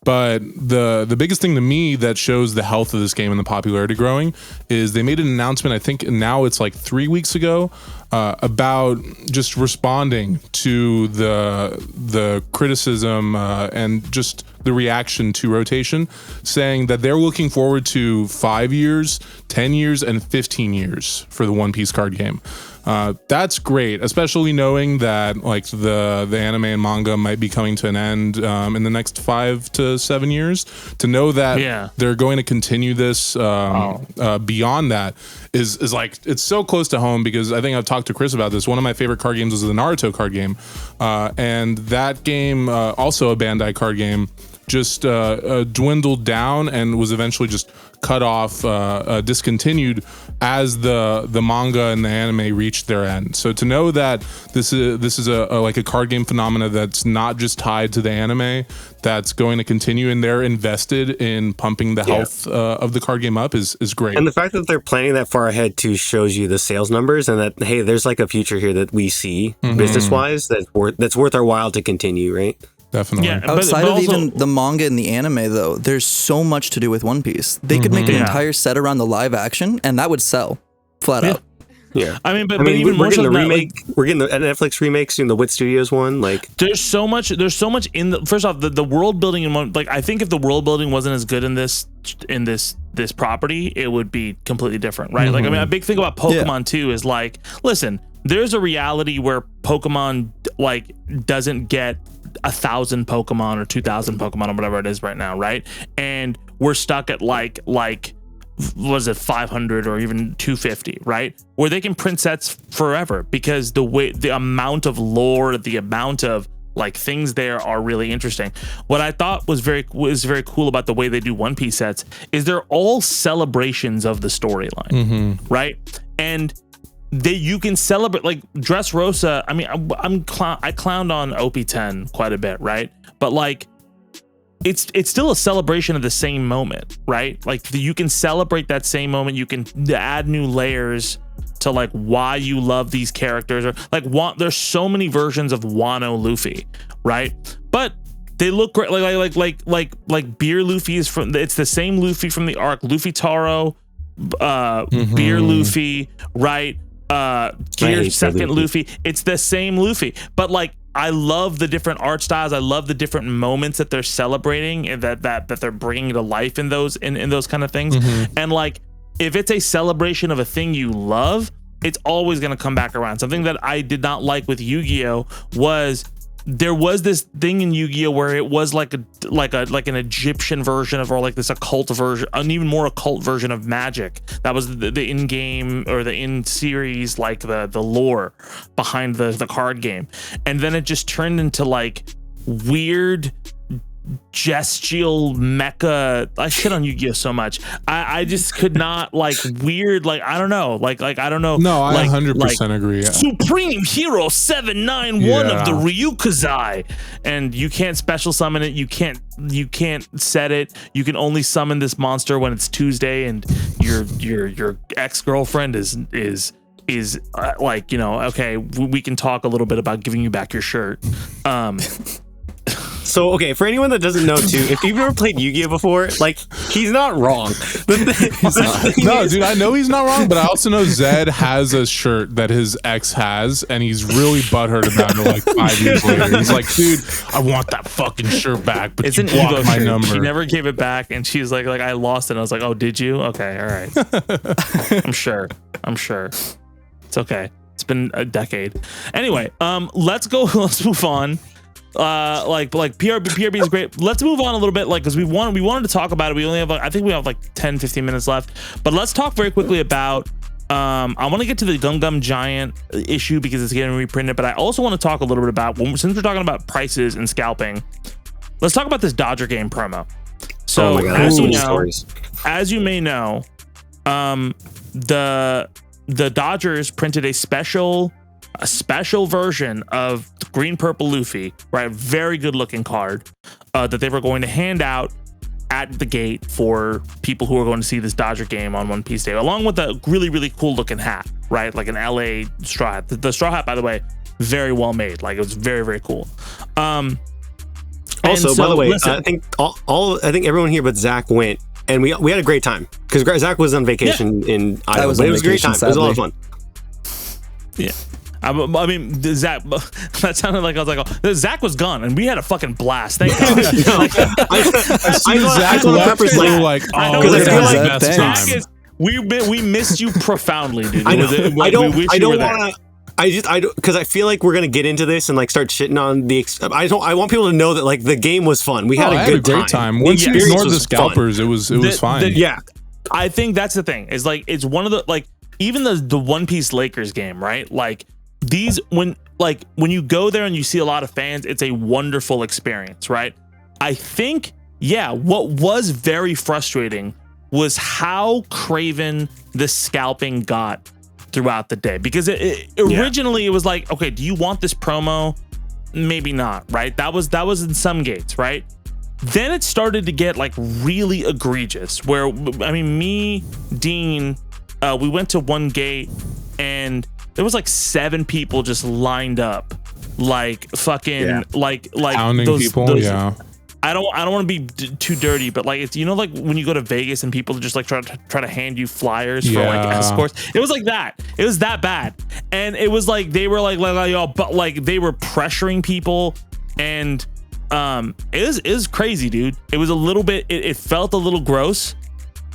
But the biggest thing to me that shows the health of this game and the popularity growing is they made an announcement, I think now it's like 3 weeks ago, about just responding to the criticism and just the reaction to rotation, saying that they're looking forward to 5 years, 10 years, and 15 years for the One Piece card game. That's great, especially knowing that like the anime and manga might be coming to an end in the next 5 to 7 years. To know that they're going to continue this beyond that is like, it's so close to home, because I think I've talked to Chris about this. One of my favorite card games is the Naruto card game, and that game, also a Bandai card game, just dwindled down and was eventually just cut off, discontinued as the manga and the anime reached their end. So to know that this is a like a card game phenomena that's not just tied to the anime, that's going to continue, and they're invested in pumping the health of the card game up is great. And the fact that they're planning that far ahead too shows you the sales numbers, and that hey, there's like a future here that we see business wise that's worth our while to continue, right? Definitely. Yeah, Outside but of also, even the manga and the anime, though, there's so much to do with One Piece. They could make an entire set around the live action, and that would sell flat out. Yeah, I mean, but even we're more getting so the than that, remake. We're getting the Netflix remake soon. The Wit Studios one. Like, there's so much in the. First off, the world building in one. Like, I think if the world building wasn't as good in this property, it would be completely different, right? Like, I mean, a big thing about Pokemon too is like, listen, there's a reality where Pokemon like doesn't get 1,000 Pokemon or 2,000 Pokemon or whatever it is right now, right? And we're stuck at like was it 500 or even 250, right? Where they can print sets forever because the amount of lore, the amount of like things there are really interesting. What I thought was very cool about the way they do One Piece sets is they're all celebrations of the storyline, right? And you can celebrate like Dressrosa. I mean, I clowned on OP10 quite a bit, right? But like, it's still a celebration of the same moment, right? Like you can celebrate that same moment. You can add new layers to like why you love these characters, or like there's so many versions of Wano Luffy, right? But they look great. Like Beer Luffy is it's the same Luffy from the arc. Luffy Taro, Beer Luffy, right? Gear second Luffy. It's the same Luffy, but like I love the different art styles. I love the different moments that they're celebrating and that they're bringing to life in those in those kind of things. And like, if it's a celebration of a thing you love, it's always going to come back around. Something that I did not like with Yu-Gi-Oh was there was this thing in Yu-Gi-Oh where it was like an Egyptian version of, or like this occult version, an even more occult version of Magic. That was the in-game or the in-series, like the lore behind the card game. And then it just turned into like weird gestial mecha. I shit on Yu-Gi-Oh so much. I just could not, like, weird, like, I don't know, like I don't know. No, I like, 100% agree. Yeah. Supreme Hero 791 of the Ryukazai, and you can't special summon it. You can't set it. You can only summon this monster when it's Tuesday, and your ex-girlfriend is like, you know, okay, we can talk a little bit about giving you back your shirt. So, okay, for anyone that doesn't know, too, if you've never played Yu-Gi-Oh before, like, he's not wrong. No, dude, I know he's not wrong, but I also know Zed has a shirt that his ex has, and he's really butthurt about it like 5 years later. He's like, dude, I want that fucking shirt back, but it's you an ego blocked my shirt. number. She never gave it back, and she's like, I lost it. And I was like, oh, did you? Okay, all right. I'm sure. It's okay. It's been a decade. Anyway, let's move on. Like PRB is great. Let's move on a little bit, like, because we wanted to talk about it. We only have, I think we have like 10-15 minutes left, but let's talk very quickly about I want to get to the Gum Gum Giant issue because it's getting reprinted, but I also want to talk a little bit about, since we're talking about prices and scalping, let's talk about this Dodger game promo. So as you may know, the Dodgers printed a special version of Green Purple Luffy, right? Very good looking card that they were going to hand out at the gate for people who are going to see this Dodger game on One Piece Day, along with a really, really cool looking hat, right? Like an LA straw hat. The straw hat, by the way, very well made. Like, it was very, very cool. Also, by the way, listen, I think I think everyone here but Zach went, and we had a great time because Zach was on vacation in Iowa. It was a great time. Sadly. It was a lot of fun. Yeah. I mean, Zach, that sounded like I was like, oh, Zach was gone, and we had a fucking blast. Thank God. Zach left, like, oh, because I feel like time. We missed you profoundly, dude. I don't want to. Because I feel like we're gonna get into this and like start shitting on the. I want people to know that like the game was fun. We had a great time. Once you ignored the scalpers, it was fine. Yeah, I think that's the thing. Is like, it's one of the, like, even the One Piece Lakers game, right? Like, these, when you go there and you see a lot of fans, it's a wonderful experience, right? I think, yeah, what was very frustrating was how craven the scalping got throughout the day, because originally it was like, okay, do you want this promo? Maybe not, right? That was in some gates, right? Then it started to get like really egregious, where, I mean, me, Dean, we went to one gate and there was like 7 people just lined up like fucking like pounding those people. I don't want to be too dirty, but like it's like when you go to Vegas and people just like try to hand you flyers for like escorts. It was like that. It was that bad, and it was like they were like yo, but like they were pressuring people, and it was crazy, dude. It was a little bit. It felt a little gross.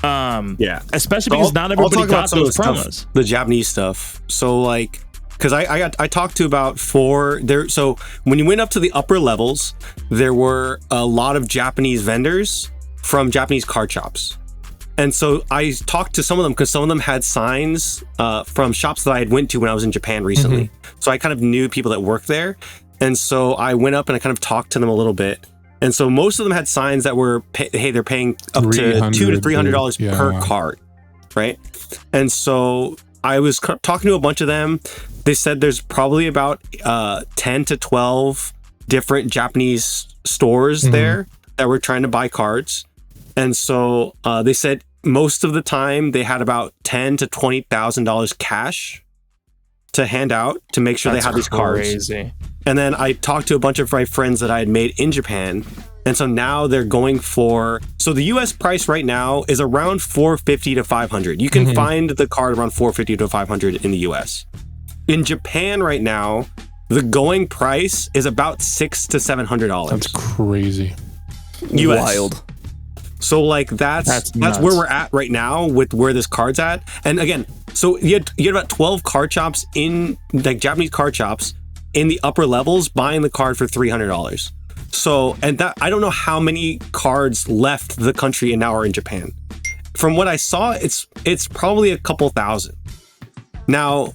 Especially because not everybody got those promos. The Japanese stuff. So like. Because I talked to about 4 there. So when you went up to the upper levels, there were a lot of Japanese vendors from Japanese card shops. And so I talked to some of them because some of them had signs from shops that I had went to when I was in Japan recently. So I kind of knew people that worked there. And so I went up and I kind of talked to them a little bit. And so most of them had signs that were, hey, they're paying up to $200 to $300 per card, right? And so I was talking to a bunch of them. They said there's probably about 10 to 12 different Japanese stores there that were trying to buy cards. And so they said most of the time they had about $10,000 to $20,000 cash to hand out to make sure they have these cards. And then I talked to a bunch of my friends that I had made in Japan. And so now they're going for, so the US price right now is around $450 to $500. You can find the card around $450 to $500 in the US. In Japan right now, the going price is about $600 to $700. That's crazy. US. Wild. So like that's where we're at right now with where this card's at. And again, so you had about 12 card shops in like Japanese card shops in the upper levels buying the card for $300. So, and that I don't know how many cards left the country and now are in Japan. From what I saw, it's probably a couple thousand. Now,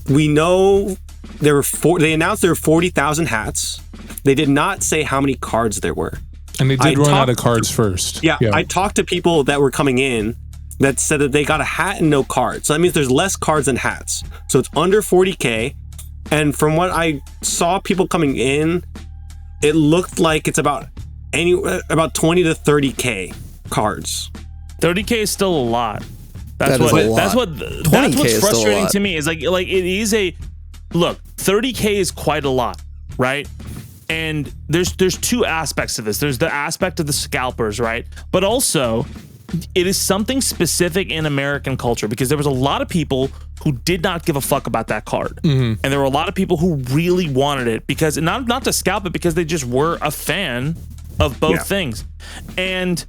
we know they announced there were 40,000 hats. They did not say how many cards there were. And they did run out of cards first. Yeah, I talked to people that were coming in that said that they got a hat and no cards. So that means there's less cards than hats. So it's under 40K. And from what I saw people coming in, it looked like it's about 20 to 30K cards. 30K is still a lot. That's what's frustrating to me is like it is look, 30K is quite a lot, right? And there's 2 aspects to this. There's the aspect of the scalpers, right? But also it is something specific in American culture because there was a lot of people who did not give a fuck about that card. And there were a lot of people who really wanted it because not to scalp it because they just were a fan of both things. And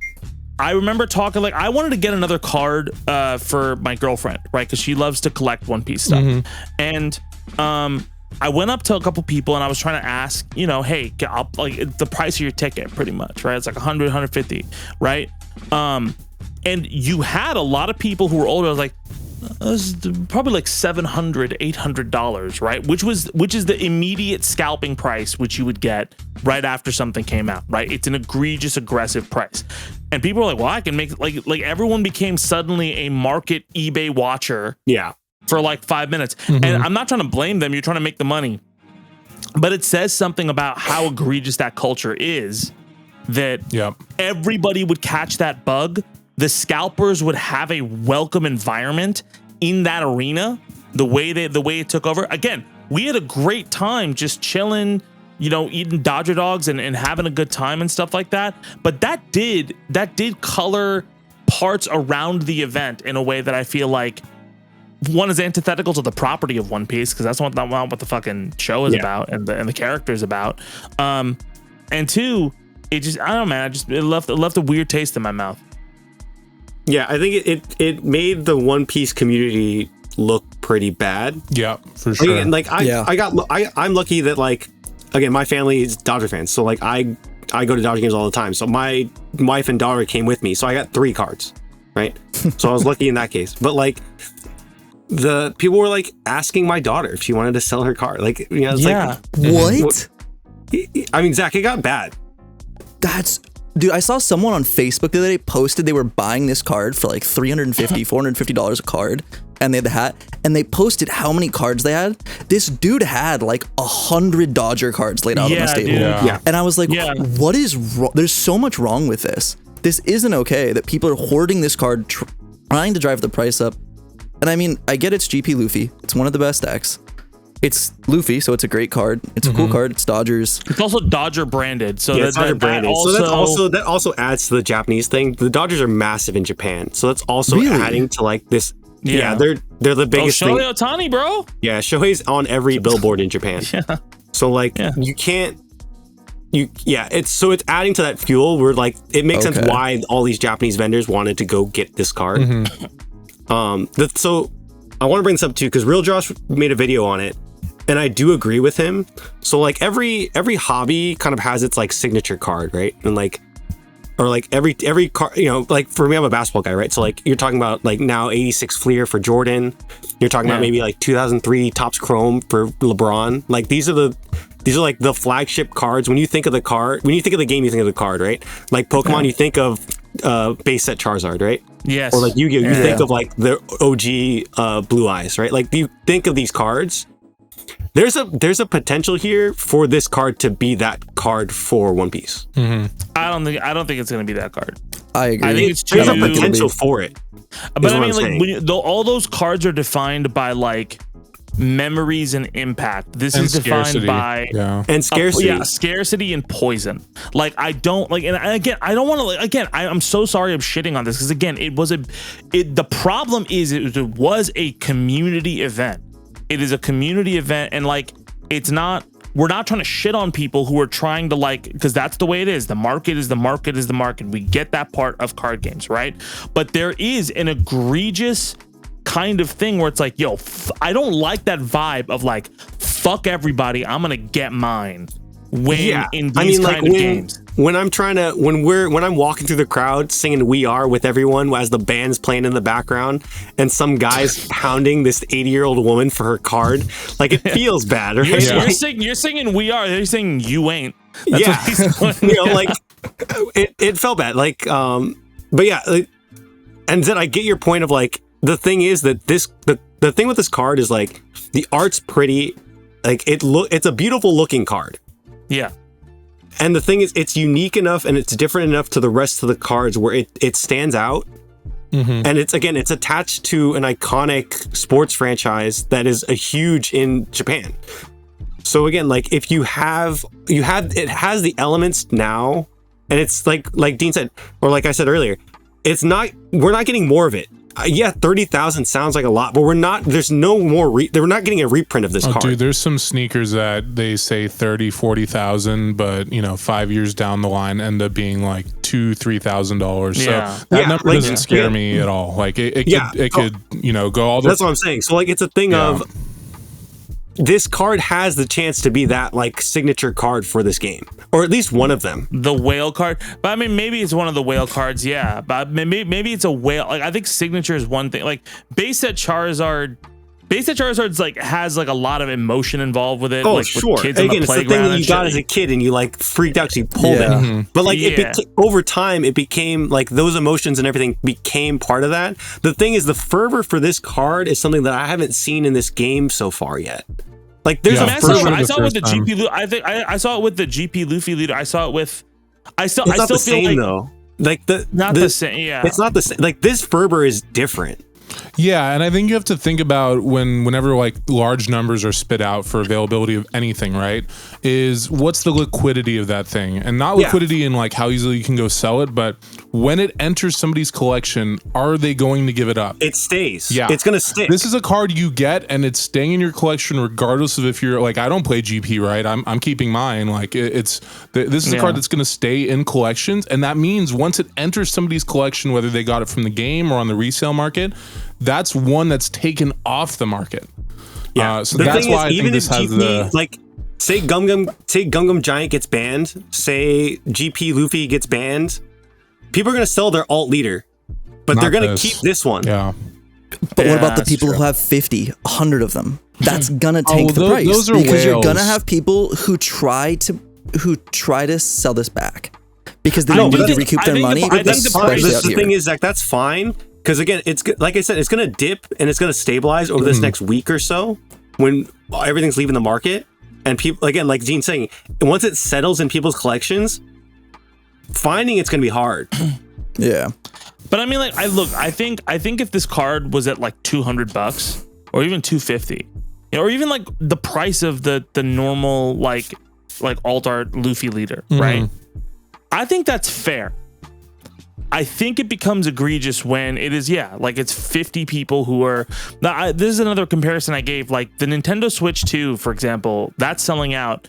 I remember talking like I wanted to get another card for my girlfriend, right? Because she loves to collect One Piece stuff. And I went up to a couple people and I was trying to ask, hey, I'll, like the price of your ticket, pretty much, right? It's like 100, 150, right? And you had a lot of people who were older. I was like, this is probably like $700, $800, right? Which is the immediate scalping price, which you would get right after something came out, right? It's an egregious, aggressive price. And people were like, well, I can make like everyone became suddenly a market eBay watcher. Yeah. For like 5 minutes. And I'm not trying to blame them. You're trying to make the money. But it says something about how egregious that culture is that everybody would catch that bug. The scalpers would have a welcome environment in that arena. The way it took over. Again, we had a great time just chilling, eating Dodger dogs and having a good time and stuff like that. But that did color parts around the event in a way that I feel like one is antithetical to the property of One Piece because that's not what the fucking show is about and the character is about. And 2, it just I don't know, man. It left a weird taste in my mouth. Yeah, I think it made the One Piece community look pretty bad. Yeah, for sure. I'm lucky that like again my family is Dodger fans, so like I go to Dodger games all the time. So my wife and daughter came with me, so I got 3 cards, right? So I was lucky in that case. But like the people were like asking my daughter if she wanted to sell her card. Like it's like what? I mean, Zach, it got bad. Dude, I saw someone on Facebook the other day posted they were buying this card for like $350, $450 a card, and they had the hat, and they posted how many cards they had. This dude had like 100 Dodger cards laid out on the table. Yeah. And I was like, what is wrong? There's so much wrong with this. This isn't okay that people are hoarding this card, trying to drive the price up. And I mean, I get it's GP Luffy. It's one of the best decks. it's Luffy, so it's a great card. It's a cool card. It's Dodgers. It's also Dodger branded, so it's Dodger branded. So that also adds to the Japanese thing. The Dodgers are massive in Japan, so that's also adding to like this. Yeah, they're the biggest thing. Shohei Ohtani, bro. Yeah, Shohei's on every billboard in Japan. So like you can't. It's adding to that fuel where like it makes sense why all these Japanese vendors wanted to go get this card. So I want to bring this up too because Real Josh made a video on it, and I do agree with him. So like every hobby kind of has its like signature card, right? And like, or like every card, you know, like for me, I'm a basketball guy, right? So like you're talking about like now 86 Fleer for Jordan. You're talking about maybe like 2003 Topps Chrome for LeBron. Like these are like the flagship cards. When you think of the card, when you think of the game, you think of the card, right? Like Pokemon, you think of base set Charizard, right? Yes. Or like Yu-Gi-Oh, you think of like the OG Blue Eyes, right? Like you think of these cards. There's a potential here for this card to be that card for One Piece. I don't think it's gonna be that card. I agree. I think it's there's a potential for it. But I mean, like all those cards are defined by like memories and impact. This is defined by and scarcity. Scarcity and poison. Like I don't like, and again, I don't want to like. Again, I'm so sorry I'm shitting on this because again, the problem is it was a community event. It is a community event, and like it's not. We're not trying to shit on people who are trying to like, because that's the way it is. The market is the market is the market. We get that part of card games, right? But there is an egregious kind of thing where it's like, yo, I don't like that vibe of like, fuck everybody, I'm gonna get mine. In these kind of games. When I'm walking through the crowd singing "We Are" with everyone as the band's playing in the background, and some guy's hounding this 80-year-old woman for her card, like it feels bad, right? You're singing "We Are," they're singing "You Ain't." That's you know, like it felt bad, like but yeah, and then I get your point of like the thing is that the thing with this card is like the art's pretty, like it's a beautiful looking card. Yeah. And the thing is, it's unique enough and it's different enough to the rest of the cards where it stands out. And it's attached to an iconic sports franchise that is a huge in Japan. So again, like if it has the elements now, and it's like Dean said, or like I said earlier, we're not getting more of it. 30,000 sounds like a lot, but we're not. There's no more. We're not getting a reprint of this card. Dude, there's some sneakers that they say 30,000, 40,000, but 5 years down the line end up being like $2,000-$3,000. So that number doesn't scare me at all. Like it could go all the. That's what I'm saying. So like it's a thing of. This card has the chance to be that like signature card for this game, or at least one of them. The whale card, but I mean, maybe it's one of the whale cards. Yeah, but maybe it's a whale. Like I think signature is one thing. Like base set Charizard's like has like a lot of emotion involved with it. Oh, like, sure. With kids again, on the it's the thing that you got as a kid and you like freaked out because you pulled it. But like over time, it became like those emotions and everything became part of that. The thing is, the fervor for this card is something that I haven't seen in this game so far yet. Like there's a fervor. I saw it with the GP. I think I saw it with the GP Luffy leader. I saw it with. It's not the same though. Like the same. Yeah, it's not the same. Like this fervor is different. Yeah, and I think you have to think about whenever like large numbers are spit out for availability of anything, right? Is what's the liquidity of that thing? And not liquidity in like how easily you can go sell it, but when it enters somebody's collection, are they going to give it up? It stays. Yeah. It's gonna stick. This is a card you get and it's staying in your collection regardless of if you're like, I don't play GP, right? I'm keeping mine. Like this is a card that's gonna stay in collections, and that means once it enters somebody's collection, whether they got it from the game or on the resale market, that's one that's taken off the market. Yeah. So that's why I think this has the like say Gum Gum Giant gets banned, say GP Luffy gets banned, people are gonna sell their alt leader, but they're gonna keep this one. Yeah. But what about the people who have 50, 100 of them? That's gonna tank the price those are because whales. You're gonna have people who try to sell this back because they need to recoup their money. The thing is, Zach, that's fine. Because again, it's like I said, it's going to dip and it's going to stabilize over this next week or so when everything's leaving the market. And people, again, like Gene's saying, once it settles in people's collections, finding it's going to be hard. Yeah. But I mean, like, I think if this card was at like $200 or even $250, or even like the price of the normal like alt art Luffy leader, right? I think that's fair. I think it becomes egregious when it is, like it's 50 people who are. Now, this is another comparison I gave. Like the Nintendo Switch 2, for example, that's selling out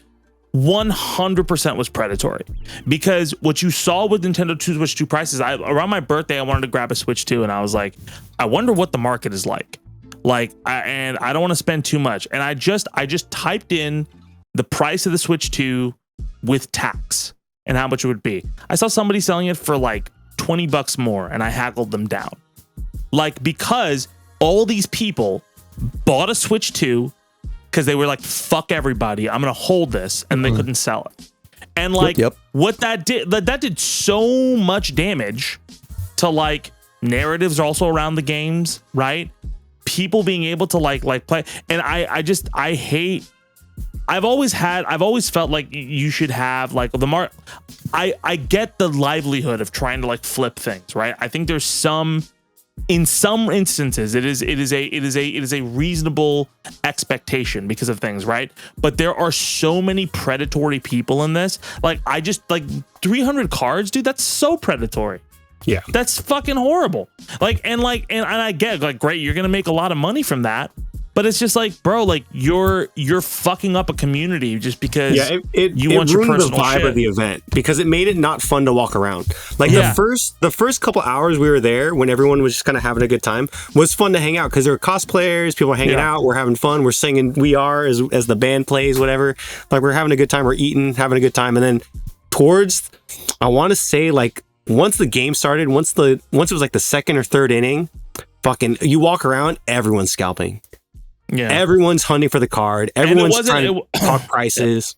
100% was predatory, because what you saw with Nintendo Switch 2 prices, around my birthday, I wanted to grab a Switch 2, and I was like, I wonder what the market is like. And I don't want to spend too much. And I just typed in the price of the Switch 2 with tax and how much it would be. I saw somebody selling it for like $20 more, and I haggled them down. Like, because all these people bought a Switch 2 because they were like, fuck everybody, I'm gonna hold this, and they couldn't sell it. And like, what that did so much damage to like narratives also around the games, right? People being able to like play. And I hate, I've always felt like you should have like I get the livelihood of trying to like flip things, right? I think there's in some instances it is a reasonable expectation because of things, right? But there are so many predatory people in this. Like, I just like 300 cards, dude, that's so predatory. Yeah, that's fucking horrible. And I get like, great, you're gonna make a lot of money from that, but it's just like, bro, like you're fucking up a community just because you want your personal the vibe shit of the event, because it made it not fun to walk around. Like the first couple hours we were there, when everyone was just kind of having a good time, was fun to hang out, because there were cosplayers, people were hanging out, we're having fun, we're singing "We Are" as the band plays, whatever. Like, we're having a good time, we're eating, having a good time, and then towards, I want to say like, once the game started, once it was like the second or third inning, fucking, you walk around, everyone's scalping. Yeah, everyone's hunting for the card. Everyone's trying to talk prices.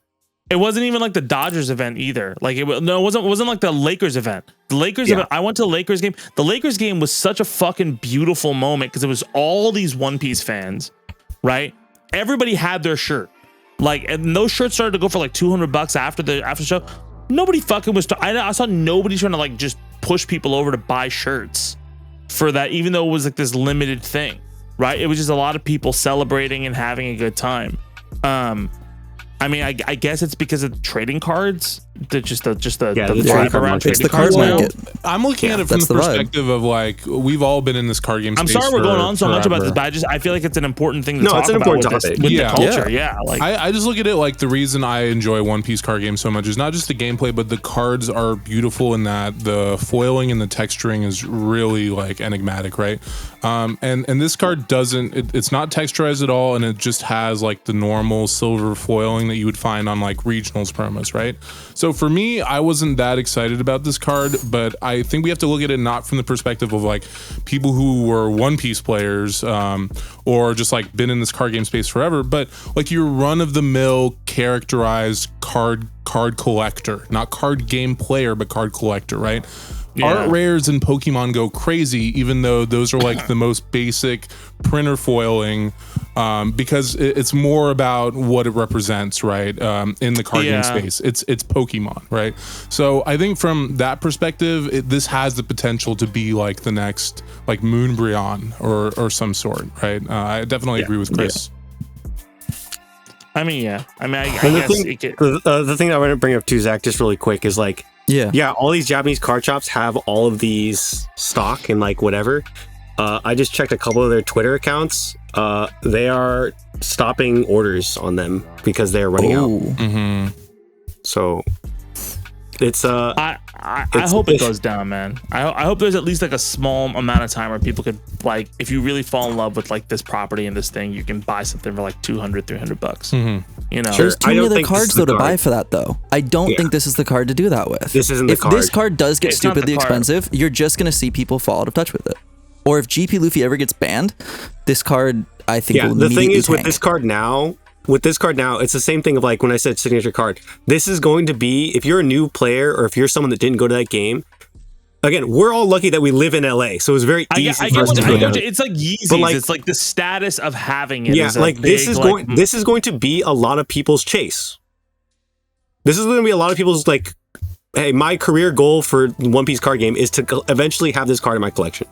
It wasn't even like the Dodgers event either. Like, it wasn't like the Lakers event. The Lakers event, I went to the Lakers game. The Lakers game was such a fucking beautiful moment, because it was all these One Piece fans, right? Everybody had their shirt. Like, and those shirts started to go for like $200 after the show. Nobody fucking was. I saw nobody trying to like just push people over to buy shirts for that, even though it was like this limited thing, right? It was just a lot of people celebrating and having a good time. I mean, I guess it's because of trading cards. The vibe around trading cards. I'm looking at it from the perspective of like, we've all been in this card game space. I'm sorry we're going on so much about this, but I feel like it's an important thing to talk about with the culture. Yeah, like I just look at it like, the reason I enjoy One Piece card games so much is not just the gameplay, but the cards are beautiful in that the foiling and the texturing is really like enigmatic, right? And this card it's not texturized at all, and it just has like the normal silver foiling that you would find on like regionals promos, right? So for me, I wasn't that excited about this card, but I think we have to look at it not from the perspective of like people who were One Piece players, or just like been in this card game space forever, but like your run-of-the-mill characterized card collector, not card game player, but card collector, right? Art rares and Pokemon go crazy, even though those are like the most basic printer foiling, because it's more about what it represents, right? In the card game space, it's Pokemon, right? So I think from that perspective, this has the potential to be like the next like Moonbryon or some sort, right? I definitely agree with Chris. I mean, I guess the thing that I want to bring up too, Zach, just really quick, is like, all these Japanese card shops have all of these stock and like whatever. I just checked a couple of their Twitter accounts. They are stopping orders on them because they're running out. So it's I hope it goes down, man. I hope there's at least like a small amount of time where people could, like, if you really fall in love with like this property and this thing, you can buy something for like $200-$300. You know, there's too many other cards though to buy for that though. I don't think this is the card to do that with. This isn't the card. If this card does get stupidly expensive, you're just gonna see people fall out of touch with it. Or if GP Luffy ever gets banned, this card, I think, will immediately tank. With this card now, it's the same thing of like when I said signature card. This is going to be, if you're a new player or if you're someone that didn't go to that game, again, we're all lucky that we live in LA, so it's very easy for us to go down. It's like Yeezys. Like, it's like the status of having it. Yeah, like this is going to be a lot of people's chase. This is going to be a lot of people's like, hey, my career goal for One Piece card game is to eventually have this card in my collection.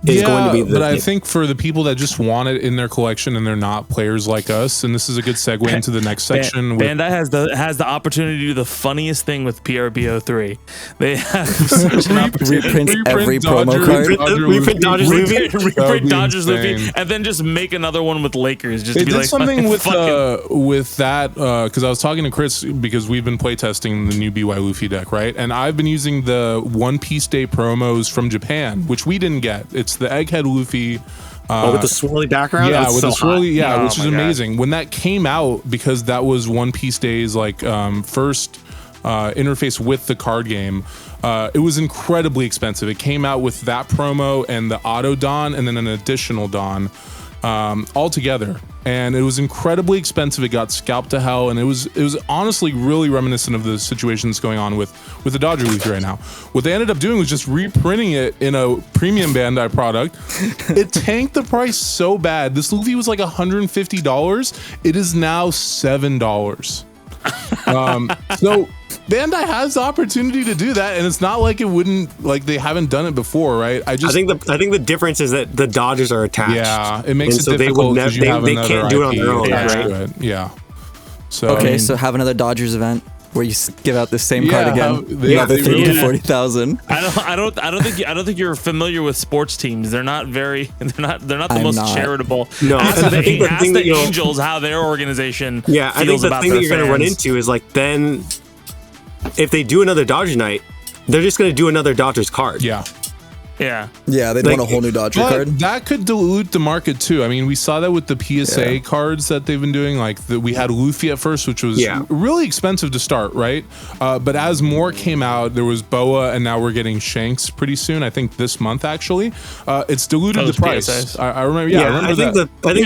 is going to be the but I think for the people that just want it in their collection and they're not players like us, and this is a good segue into the next section. Bandai has the opportunity to do the funniest thing with PRB03. They have such an opportunity. Reprint every promo card. Reprint Dodgers Luffy. Reprint Dodgers Luffy, and then just make another one with Lakers. Just They to be did like something with that because I was talking to Chris because we've been playtesting the new BY Luffy deck, right? And I've been using the One Piece Day promos from Japan, which we didn't get. It's the Egghead Luffy. With the swirly background? Yeah, with so the swirly, Oh which is amazing. When that came out, because that was One Piece Day's first interface with the card game, it was incredibly expensive. It came out with that promo and the auto Don and then an additional Don all together. And it was incredibly expensive. It got scalped to hell, and it was honestly really reminiscent of the situation that's going on with the Dodger Luffy right now. What they ended up doing was just reprinting it in a premium Bandai product. It tanked the price so bad. This Luffy was like $150. It is now $7. So Bandai has the opportunity to do that, and it's not like it wouldn't, like they haven't done it before, right? I think the difference is that the Dodgers are attached. Yeah, it makes and it so difficult. They can't do it on their own, right? Yeah. So Okay, so have another Dodgers event where you give out the same card again. They really 40,000. I don't think you're familiar with sports teams. They're not the most charitable. No, ask I think the Angels how their organization. Yeah, I think the thing that you're going to run into is like then if they do another Dodger night, they're just going to do another Dodgers card. Yeah, they'd want a whole new Dodger card. That could dilute the market too. I mean, we saw that with the PSA cards that they've been doing. Like we had Luffy at first, which was really expensive to start, right? But as more came out, there was Boa, and now we're getting Shanks pretty soon. I think this month actually. It's diluted the price. I remember. I think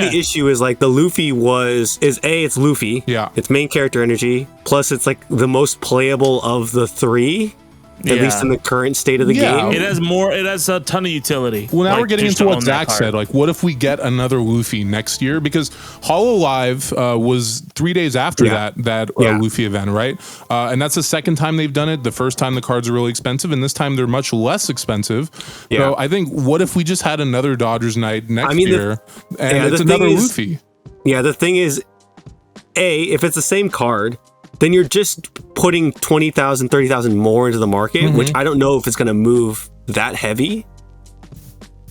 the issue is like the Luffy it's Luffy. Yeah, it's main character energy. Plus, it's like the most playable of the three. At least in the current state of the game. It has a ton of utility. Well, now we're getting into what Zach said. Like, what if we get another Luffy next year? Because HoloLive was 3 days after that Luffy event, right? And that's the second time they've done it. The first time the cards are really expensive, and this time they're much less expensive. Yeah. So I think, what if we just had another Dodgers night next year, and it's another Luffy? Yeah, the thing is, if it's the same card, then you're just putting 20,000, 30,000 more into the market, which I don't know if it's going to move that heavy.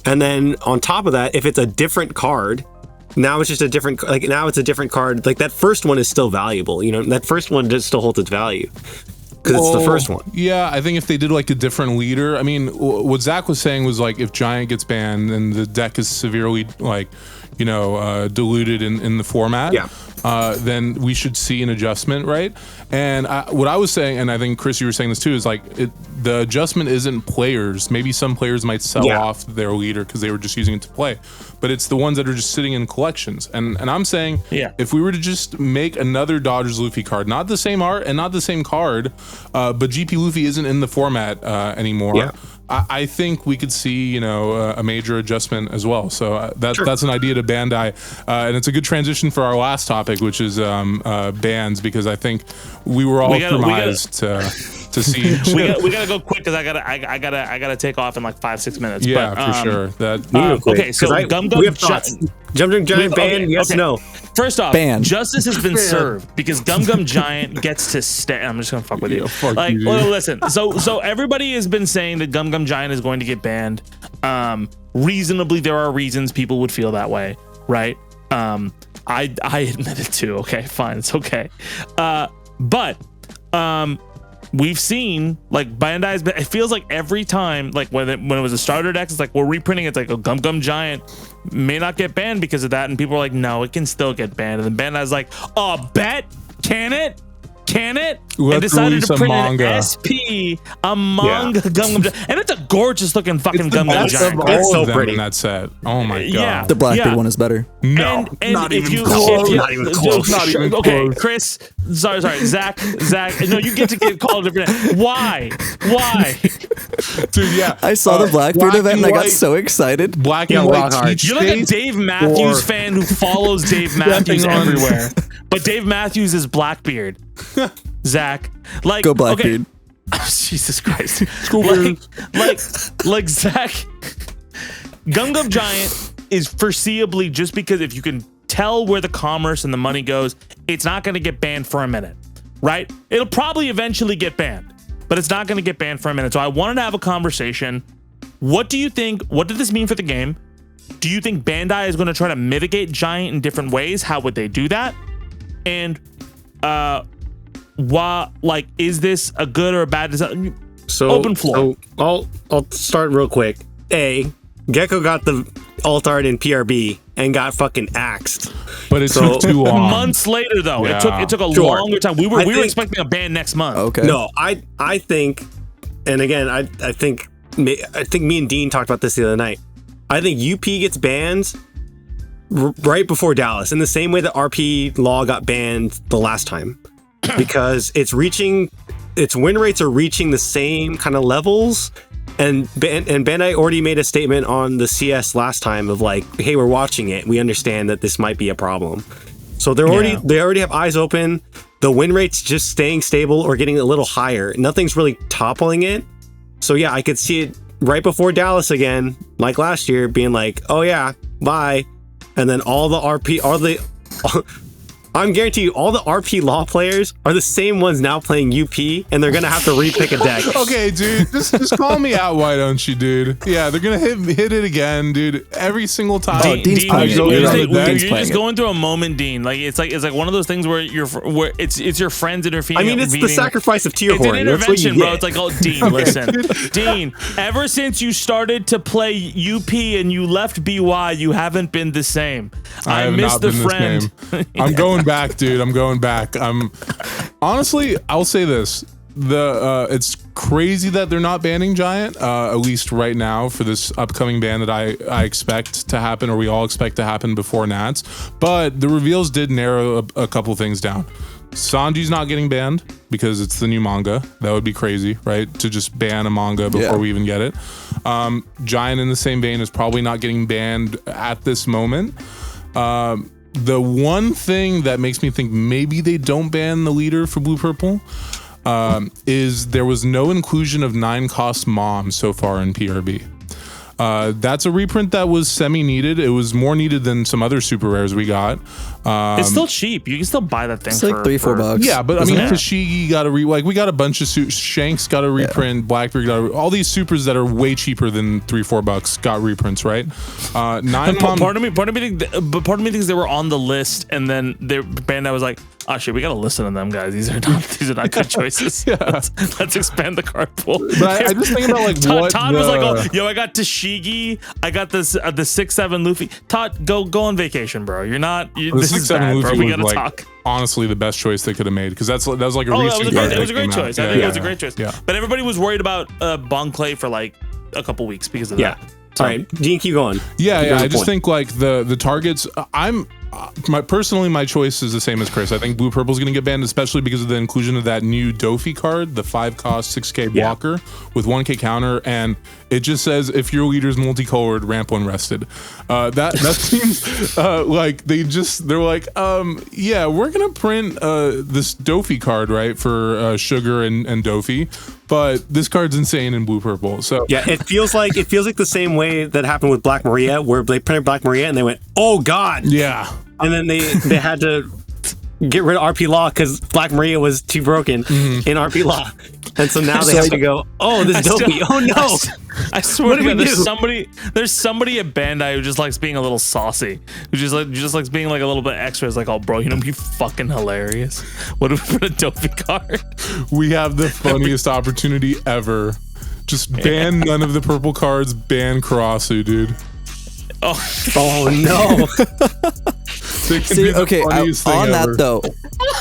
And then on top of that, if it's a different card, now it's just a different, now it's a different card. Like that first one is still valuable. You know, that first one just still holds its value because it's the first one. Yeah, I think if they did like a different leader, I mean, what Zach was saying was like if Giant gets banned and the deck is severely diluted in the format. Yeah. Then we should see an adjustment, right? And what I was saying, and I think Chris, you were saying this too, is like the adjustment isn't players. Maybe some players might sell off their leader because they were just using it to play, but it's the ones that are just sitting in collections. And I'm saying, if we were to just make another Dodgers Luffy card, not the same art and not the same card, but GP Luffy isn't in the format anymore. Yeah. I think we could see, a major adjustment as well. So that's an idea to Bandai, and it's a good transition for our last topic, which is bans, because I think we were all surmised to see. we gotta go quick because I gotta take off in like 5-6 minutes. Yeah, for sure. Okay, so Gum Jumping Giant ban? Yes, no. First off, justice has been served because Gum Giant gets to stay. I'm just gonna fuck with you. Listen. So everybody has been saying that Gum Giant is going to get banned. Reasonably, there are reasons people would feel that way, right? I admit it too. Okay, fine, it's okay. But we've seen like Bandai's. It feels like every time, like when it was a starter deck, it's like we're reprinting. It's like a Gum Giant may not get banned because of that, and people are like, no, it can still get banned. And then Bandai's like, oh, bet, can it? And decided to print an SP, a Manga Gum Giant, and it's a gorgeous looking fucking Gum Giant. It's so pretty in that set. Oh my god! Yeah, the Blackbeard one is better. No, and not even close. Not even close. Okay, Chris. Sorry, Zach. No, you get to get called different. Why? Dude, yeah. I saw the Blackbeard event and I got so excited. Black and white. You're like a Dave Matthews fan who follows Dave Matthews everywhere. But Dave Matthews is Blackbeard. Zach, like, go Blackbeard. Okay. Oh, Jesus Christ. Like Zach. Gum Giant is foreseeably, just because if you can tell where the commerce and the money goes, it's not going to get banned for a minute, right? It'll probably eventually get banned, but it's not going to get banned for a minute. So I wanted to have a conversation. What do you think? What did this mean for the game? Do you think Bandai is going to try to mitigate Giant in different ways? How would they do that? And like, is this a good or a bad design? So open floor. So I'll start real quick. Gecko got the alt art in PRB and got fucking axed. But it took too long. Months later, though, Yeah. it took a longer time. We were expecting a ban next month. Okay. No, I think, and again, I think me and Dean talked about this the other night. I think UP gets banned right before Dallas, in the same way that RP Law got banned the last time, because its win rates are reaching the same kind of levels. And Bandai already made a statement on the CS last time of like, hey, we're watching it. We understand that this might be a problem. So they already have eyes open. The win rate's just staying stable or getting a little higher. Nothing's really toppling it. So yeah, I could see it right before Dallas again, like last year, being like, oh yeah, bye. And then I'm guaranteed all the RP Law players are the same ones now playing UP, and they're gonna have to repick a deck. Okay, dude, just call me out. Why don't you, dude? Yeah, they're gonna hit it again, dude. Every single time. Dean's you're just going through a moment, Dean. Like it's like one of those things where it's your friends intervening. I mean, it's the sacrifice of tier horn. It's an intervention, bro. It's like, oh, Dean, listen, Dean. Ever since you started to play UP and you left BY, you haven't been the same. I miss the friend. I'm going back, dude. I'm going back. Honestly, I'll say this. It's crazy that they're not banning Giant, at least right now, for this upcoming ban that I expect to happen, or we all expect to happen before Nats. But the reveals did narrow a couple things down. Sanji's not getting banned because it's the new manga. That would be crazy, right? To just ban a manga before we even get it. Giant, in the same vein, is probably not getting banned at this moment. The one thing that makes me think maybe they don't ban the leader for Blue Purple is there was no inclusion of 9-cost mom so far in PRB. That's a reprint that was semi-needed. It was more needed than some other super rares we got. It's still cheap. You can still buy that thing. It's like $3-4. Yeah, but I mean, Kashigi got a we got a bunch of Shanks got a reprint. Blackbeard got all these supers that are way cheaper than $3-4 got reprints, right? Part of me thinks they were on the list, and then their Bandai was like, oh shit, we gotta listen to them, guys. These are not good choices. Let's expand the card pool. But I just think about like Todd was like, oh, yo, I got Tashigi, I got this the 6-7 Luffy. Todd, go on vacation, bro. This is bad, bro. We gotta talk. Honestly, the best choice they could have made, because that was like a recent card. It was a great choice. I think it was a great choice. Yeah. But everybody was worried about Bon Clay for like a couple weeks because of that. All right, Dean, keep going. Yeah. I just think like the targets. My choice is the same as Chris. I think Blue Purple is going to get banned, especially because of the inclusion of that new Dofi card, the 5-cost 6K blocker with 1K counter, and it just says if your leader's multicolored, ramp 1 rested. That seems like they're like, yeah, we're gonna print this Dofi card, right, for Sugar and Dofi, but this card's insane in Blue Purple. So yeah, it feels like the same way that happened with Black Maria, where they printed Black Maria and they went, oh god, yeah. And then they had to get rid of RP Law because Black Maria was too broken in RP Law. And so now they have to go, oh, this Dopey. Oh no. I swear to God, there's somebody at Bandai who just likes being a little saucy. Who just likes being like a little bit extra. It's like, oh bro, you know, be fucking hilarious. What if we put a Dopey card? We have the funniest opportunity ever. Just ban none of the purple cards, ban Karasu, dude. Oh no. See, okay, on that though,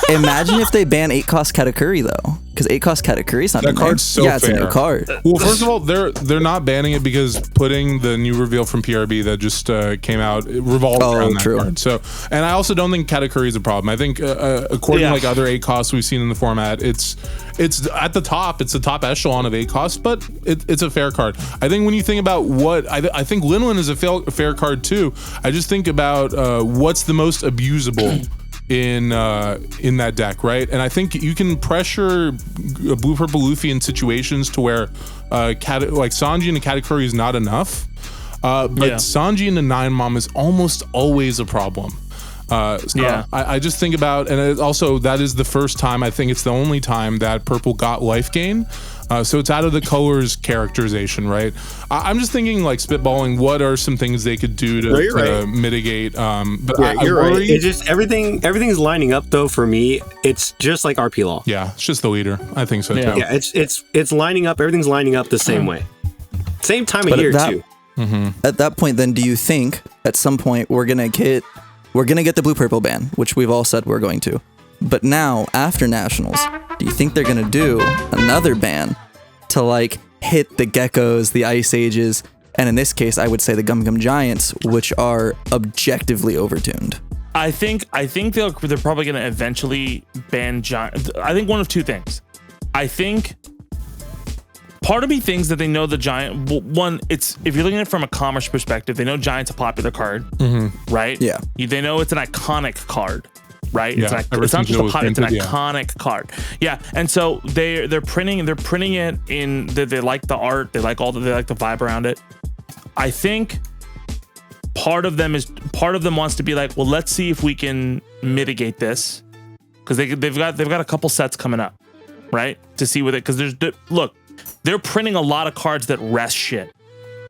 imagine if they ban 8-cost Katakuri though, because 8-cost Katakuri's not that card's so it's a new card. Well, first of all, they're not banning it because putting the new reveal from PRB that just came out revolved around that card. So, and I also don't think Katakuri is a problem. I think according to like other 8-costs we've seen in the format, it's at the top. It's the top echelon of 8-costs, but it's a fair card. I think when you think about what I think Linlin is a fair card too. I just think about what's the most abusable in that deck, right? And I think you can pressure Blue Purple Luffy in situations to where like Sanji and Katakuri is not enough. But Sanji and the Nine Mom is almost always a problem. I just think about, and it also that is the first time, I think it's the only time that Purple got life gain. So it's out of the colors characterization, right? I'm just thinking like spitballing. What are some things they could do to mitigate? But you're right. It's just everything's lining up though. For me, it's just like RP Law. Yeah, it's just the leader. I think so too. Yeah, it's lining up. Everything's lining up the same way, same time of year too. At that point, then, do you think at some point we're gonna get the blue purple ban, which we've all said we're going to? But now, after Nationals, do you think they're gonna do another ban to like hit the Geckos, the Ice Ages, and in this case, I would say the Gum Gum Giants, which are objectively overtuned? I think they're probably gonna eventually ban Giant. I think one of two things. I think part of me thinks that they know the Giant. Well, one, it's if you're looking at it from a commerce perspective, they know Giant's a popular card, right? Yeah. They know it's an iconic card. Right, Yeah, it's not just a pot; it's an printed, iconic card. Yeah, and so they're printing it in. They like the art, they like the vibe around it. I think part of them wants to be like, well, let's see if we can mitigate this, because they've got a couple sets coming up, right? To see with it, because they're printing a lot of cards that rest shit,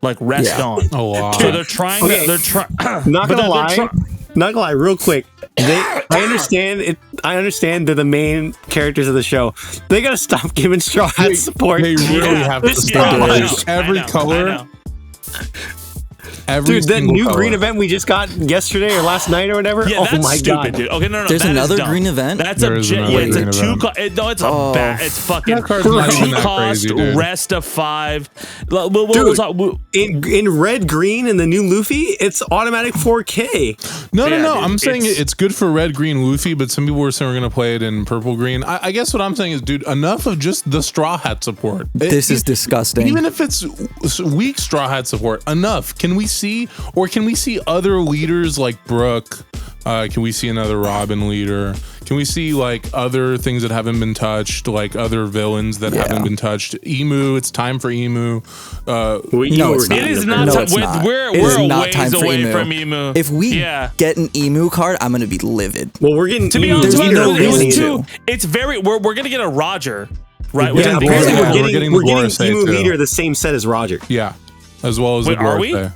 like rest on. A lot. So they're trying. Okay. They're trying. Not gonna lie, real quick. I understand it. I understand they're the main characters of the show. They gotta stop giving Straw Hats support. They really have to stop. Every color. Dude, that new green event we just got yesterday or last night or whatever. Yeah, that's stupid, dude. Okay, no. There's another green event. That's it's a two. It's fucking two cost rest of 5. Dude, in red green and the new Luffy, it's automatic 4K. No. I'm saying it's good for red green Luffy, but some people were saying we're gonna play it in purple green. I guess what I'm saying is, dude, enough of just the Straw Hat support. This is disgusting. Even if it's weak Straw Hat support, enough. Can we see other leaders like Brooke? Can we see another Robin leader? Can we see like other things that haven't been touched, like other villains that haven't been touched? Emu, it's time for Emu. It is not. We're a ways away from Emu. If we get an Emu card, I'm gonna be livid. Well, we're getting. To be honest, it's very. We're gonna get a Roger, right? Yeah, apparently we're getting Emu leader the same set as Roger. Yeah, as well as are we?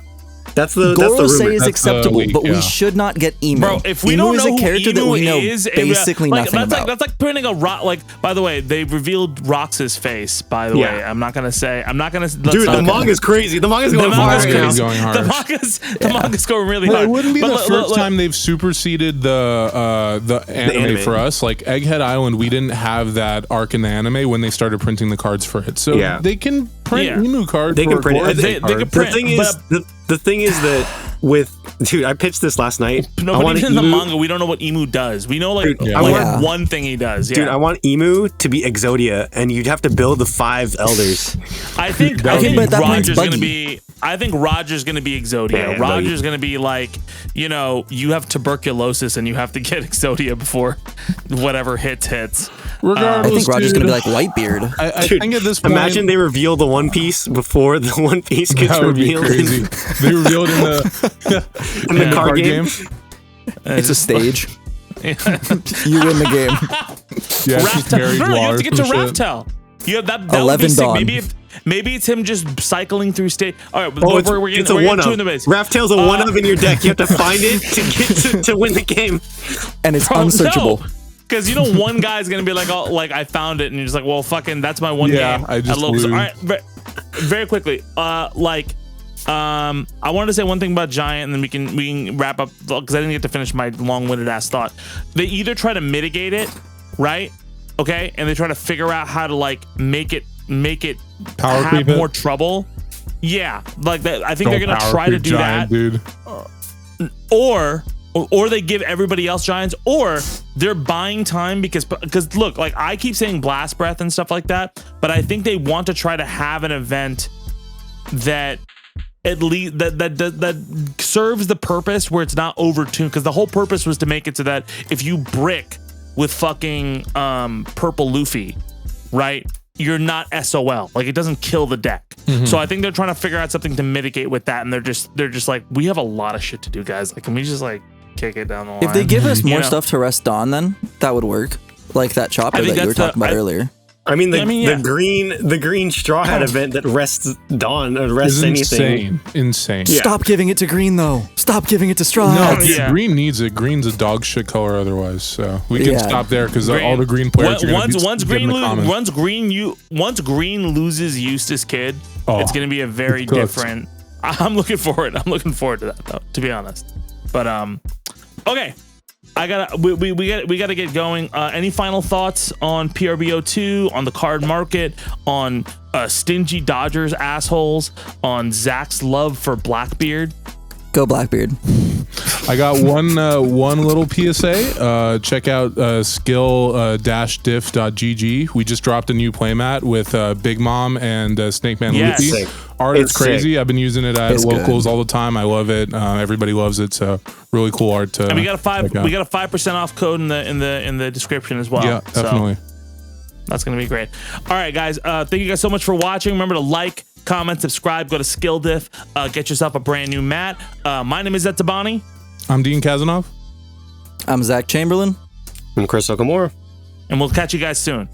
That's the rumor. Is acceptable, but we should not get Emu. Bro, if we Emu don't know is a character Emu that we know is, basically nothing about. That's like putting a rock. Like, by the way, they revealed Rox's face. By the way, I'm not gonna. Dude, the manga's crazy. The manga's going hard. The manga's going really hard. It wouldn't be the first time they've superseded the anime for us. Like Egghead Island, we didn't have that arc in the anime when they started printing the cards for it. So they can print Emu cards. They can print it. They can print. The thing is that dude, I pitched this last night. No, but even in the manga, we don't know what Emu does. We know one thing he does. Dude, I want Emu to be Exodia, and you'd have to build the 5 elders. I think Roger's gonna be. I think Roger's gonna be Exodia. Yeah, Roger's gonna be like, you have tuberculosis and you have to get Exodia before whatever hits. Regardless, I think Roger's gonna be like Whitebeard. I think at this point, imagine they reveal the One Piece before the One Piece gets revealed. They revealed in the card game. It's a stage. You win the game. Yeah, you have to get to Raftel. You have that 11 Dawn. Maybe it's him just cycling through state. All right, it's a one-up. Raftel's a one-up in your deck. You have to find it to get to win the game, and it's unsearchable. Because one guy's gonna be like, "Oh, like I found it," and you're just like, "Well, fucking, that's my one game." I just lose. All right, very quickly, I wanted to say one thing about Giant, and then we can wrap up because I didn't get to finish my long-winded ass thought. They either try to mitigate it, right? Okay, and they try to figure out how to like make it power have more trouble. Yeah, like that. I think they're gonna try to do Giant, that, dude. Or they give everybody else Giants, or they're buying time because look, like I keep saying Blast Breath and stuff like that, but I think they want to try to have an event that at least that serves the purpose where it's not overtuned, because the whole purpose was to make it so that if you brick with fucking purple Luffy, right, you're not SOL. Like it doesn't kill the deck. So I think they're trying to figure out something to mitigate with that, and they're just like, we have a lot of shit to do, guys. Like, can we just like kick it down the line? If they give us more stuff to rest Dawn, then that would work. Like that chopper that you were talking about earlier. I mean, the green Straw Hat event that rests Dawn or rests anything. Insane. Yeah. Stop giving it to green though. Stop giving it to Straw Hat. No, green needs it. Green's a dog shit color otherwise. So we can stop there because all the green players once green loses Eustace Kid, it's gonna be a very different. I'm looking forward to that though, to be honest. But okay. We gotta get going. Any final thoughts on PRB02, on the card market, on stingy Dodgers assholes, on Zach's love for Blackbeard? Go Blackbeard. I got one little PSA. Check out skill-diff.gg. We just dropped a new playmat with Big Mom and Snake Man Luffy. Art is crazy. Sick. I've been using it at locals all the time. I love it. Everybody loves it. So really cool art. And we got a 5% off code in the description as well. Yeah, definitely. So that's gonna be great. All right, guys. Thank you guys so much for watching. Remember to like, comment, subscribe. Go to SkillDiff. Get yourself a brand new mat. My name is Tabani. I'm Dean Kazanov. I'm Zach Chamberlain. I'm Chris Okamura. And we'll catch you guys soon.